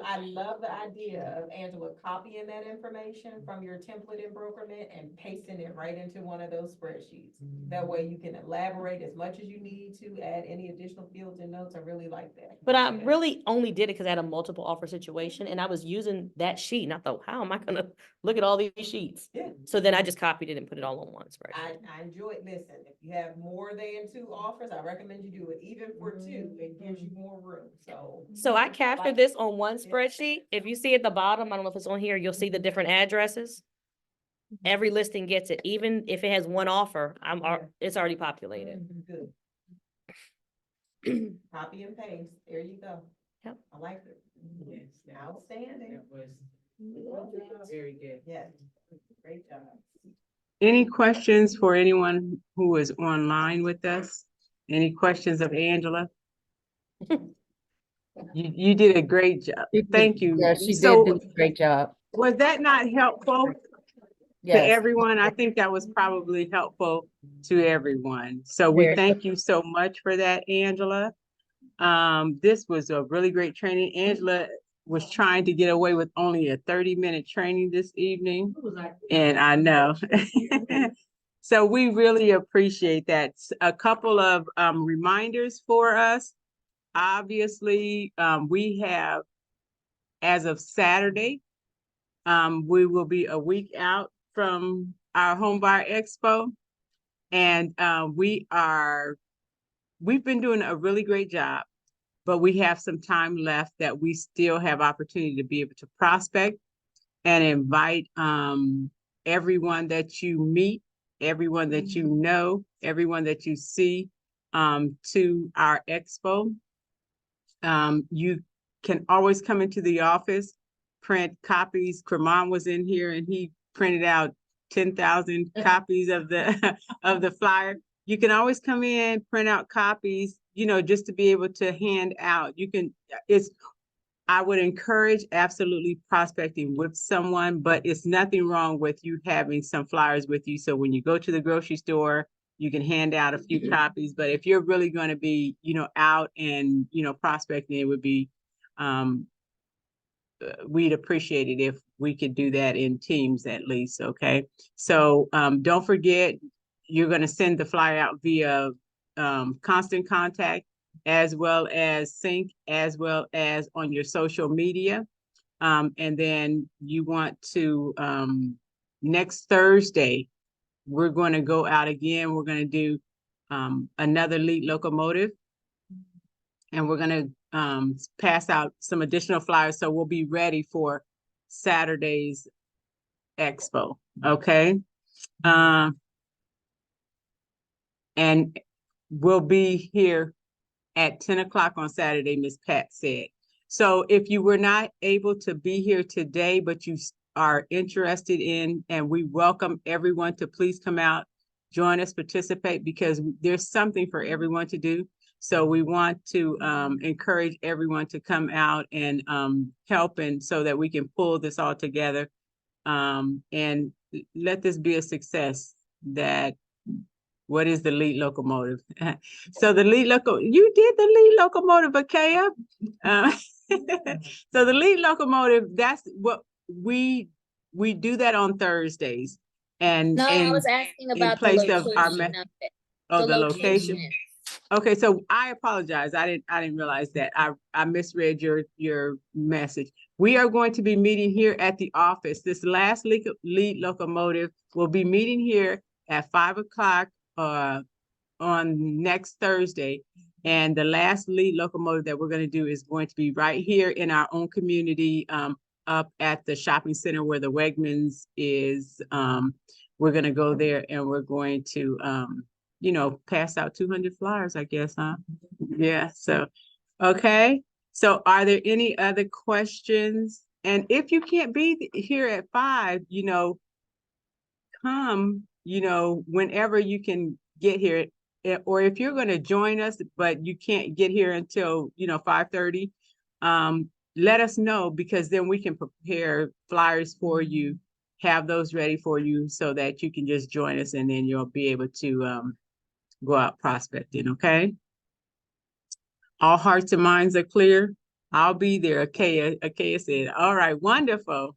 I love the idea of Angela copying that information from your template in Brokermint and pasting it right into one of those spreadsheets. That way you can elaborate as much as you need to, add any additional fields and notes. I really like that. But I really only did it because I had a multiple offer situation and I was using that sheet and I thought, how am I gonna look at all these sheets? Yeah. So then I just copied it and put it all on one spreadsheet. I enjoy it. Listen, if you have more than 2 offers, I recommend you do it. Even for 2, it gives you more room, so. So I captured this on one spreadsheet. If you see at the bottom, I don't know if it's on here, you'll see the different addresses. Every listing gets it, even if it has 1 offer, it's already populated. Good. Copy and paste. There you go. Yep. I like it. Yes. Outstanding. That was very good. Yes. Great job. Any questions for anyone who is online with us? Any questions of Angela? You did a great job. Thank you. Yeah, she So, did do a great job. was that not helpful to Yes. everyone? I think that was probably helpful to everyone. So we Very thank you so much for that, Angela. This was a really great training. Angela was trying to get away with only a 30-minute training this evening. And I know. So we really appreciate that. A couple of reminders for us. Obviously, we have, as of Saturday, we will be a week out from our Home Buyer Expo. And we've been doing a really great job, but we have some time left that we still have opportunity to be able to prospect and invite everyone that you meet, everyone that you know, everyone that you see to our expo. You can always come into the office, print copies. Kraman was in here and he printed out 10,000 copies of the of the flyer. You can always come in, print out copies, just to be able to hand out. I would encourage absolutely prospecting with someone, but it's nothing wrong with you having some flyers with you. So when you go to the grocery store, you can hand out a few copies. But if you're really going to be, out and, prospecting, it would be, we'd appreciate it if we could do that in teams at least. Okay. So don't forget, you're going to send the flyer out via Constant Contact, as well as Sync, as well as on your social media. And then you want to, next Thursday, we're going to go out again. We're going to do another lead locomotive. And we're going to pass out some additional flyers. So we'll be ready for Saturday's expo. Okay. And we'll be here at 10 o'clock on Saturday, Miss Pat said. So if you were not able to be here today, but you are interested in, and we welcome everyone to please come out, join us, participate, because there's something for everyone to do. So we want to encourage everyone to come out and help, and so that we can pull this all together and let this be a success. That what is the lead locomotive? So the lead you did the lead locomotive, Akaya. So the lead locomotive, that's what we do that on Thursdays. And No, I was asking about the location of it. Oh, the location. Okay, so I apologize. I didn't realize that. I misread your message. We are going to be meeting here at the office. This last lead locomotive will be meeting here at 5 o'clock on next Thursday. And the last lead locomotive that we're going to do is going to be right here in our own community, up at the shopping center where the Wegmans is. We're going to go there, and we're going to pass out 200 flyers, I guess, huh? Yeah, so, okay. So are there any other questions? And if you can't be here at 5, come, whenever you can get here. Or if you're going to join us, but you can't get here until, 5:30, let us know, because then we can prepare flyers for you, have those ready for you, so that you can just join us, and then you'll be able to go out prospecting. Okay. All hearts and minds are clear. I'll be there. Akaya said, all right, wonderful.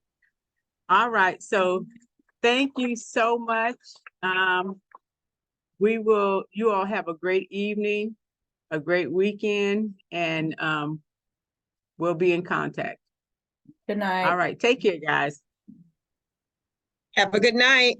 All right. So thank you so much. You all have a great evening, a great weekend, and we'll be in contact. Good night. All right. Take care, guys. Have a good night.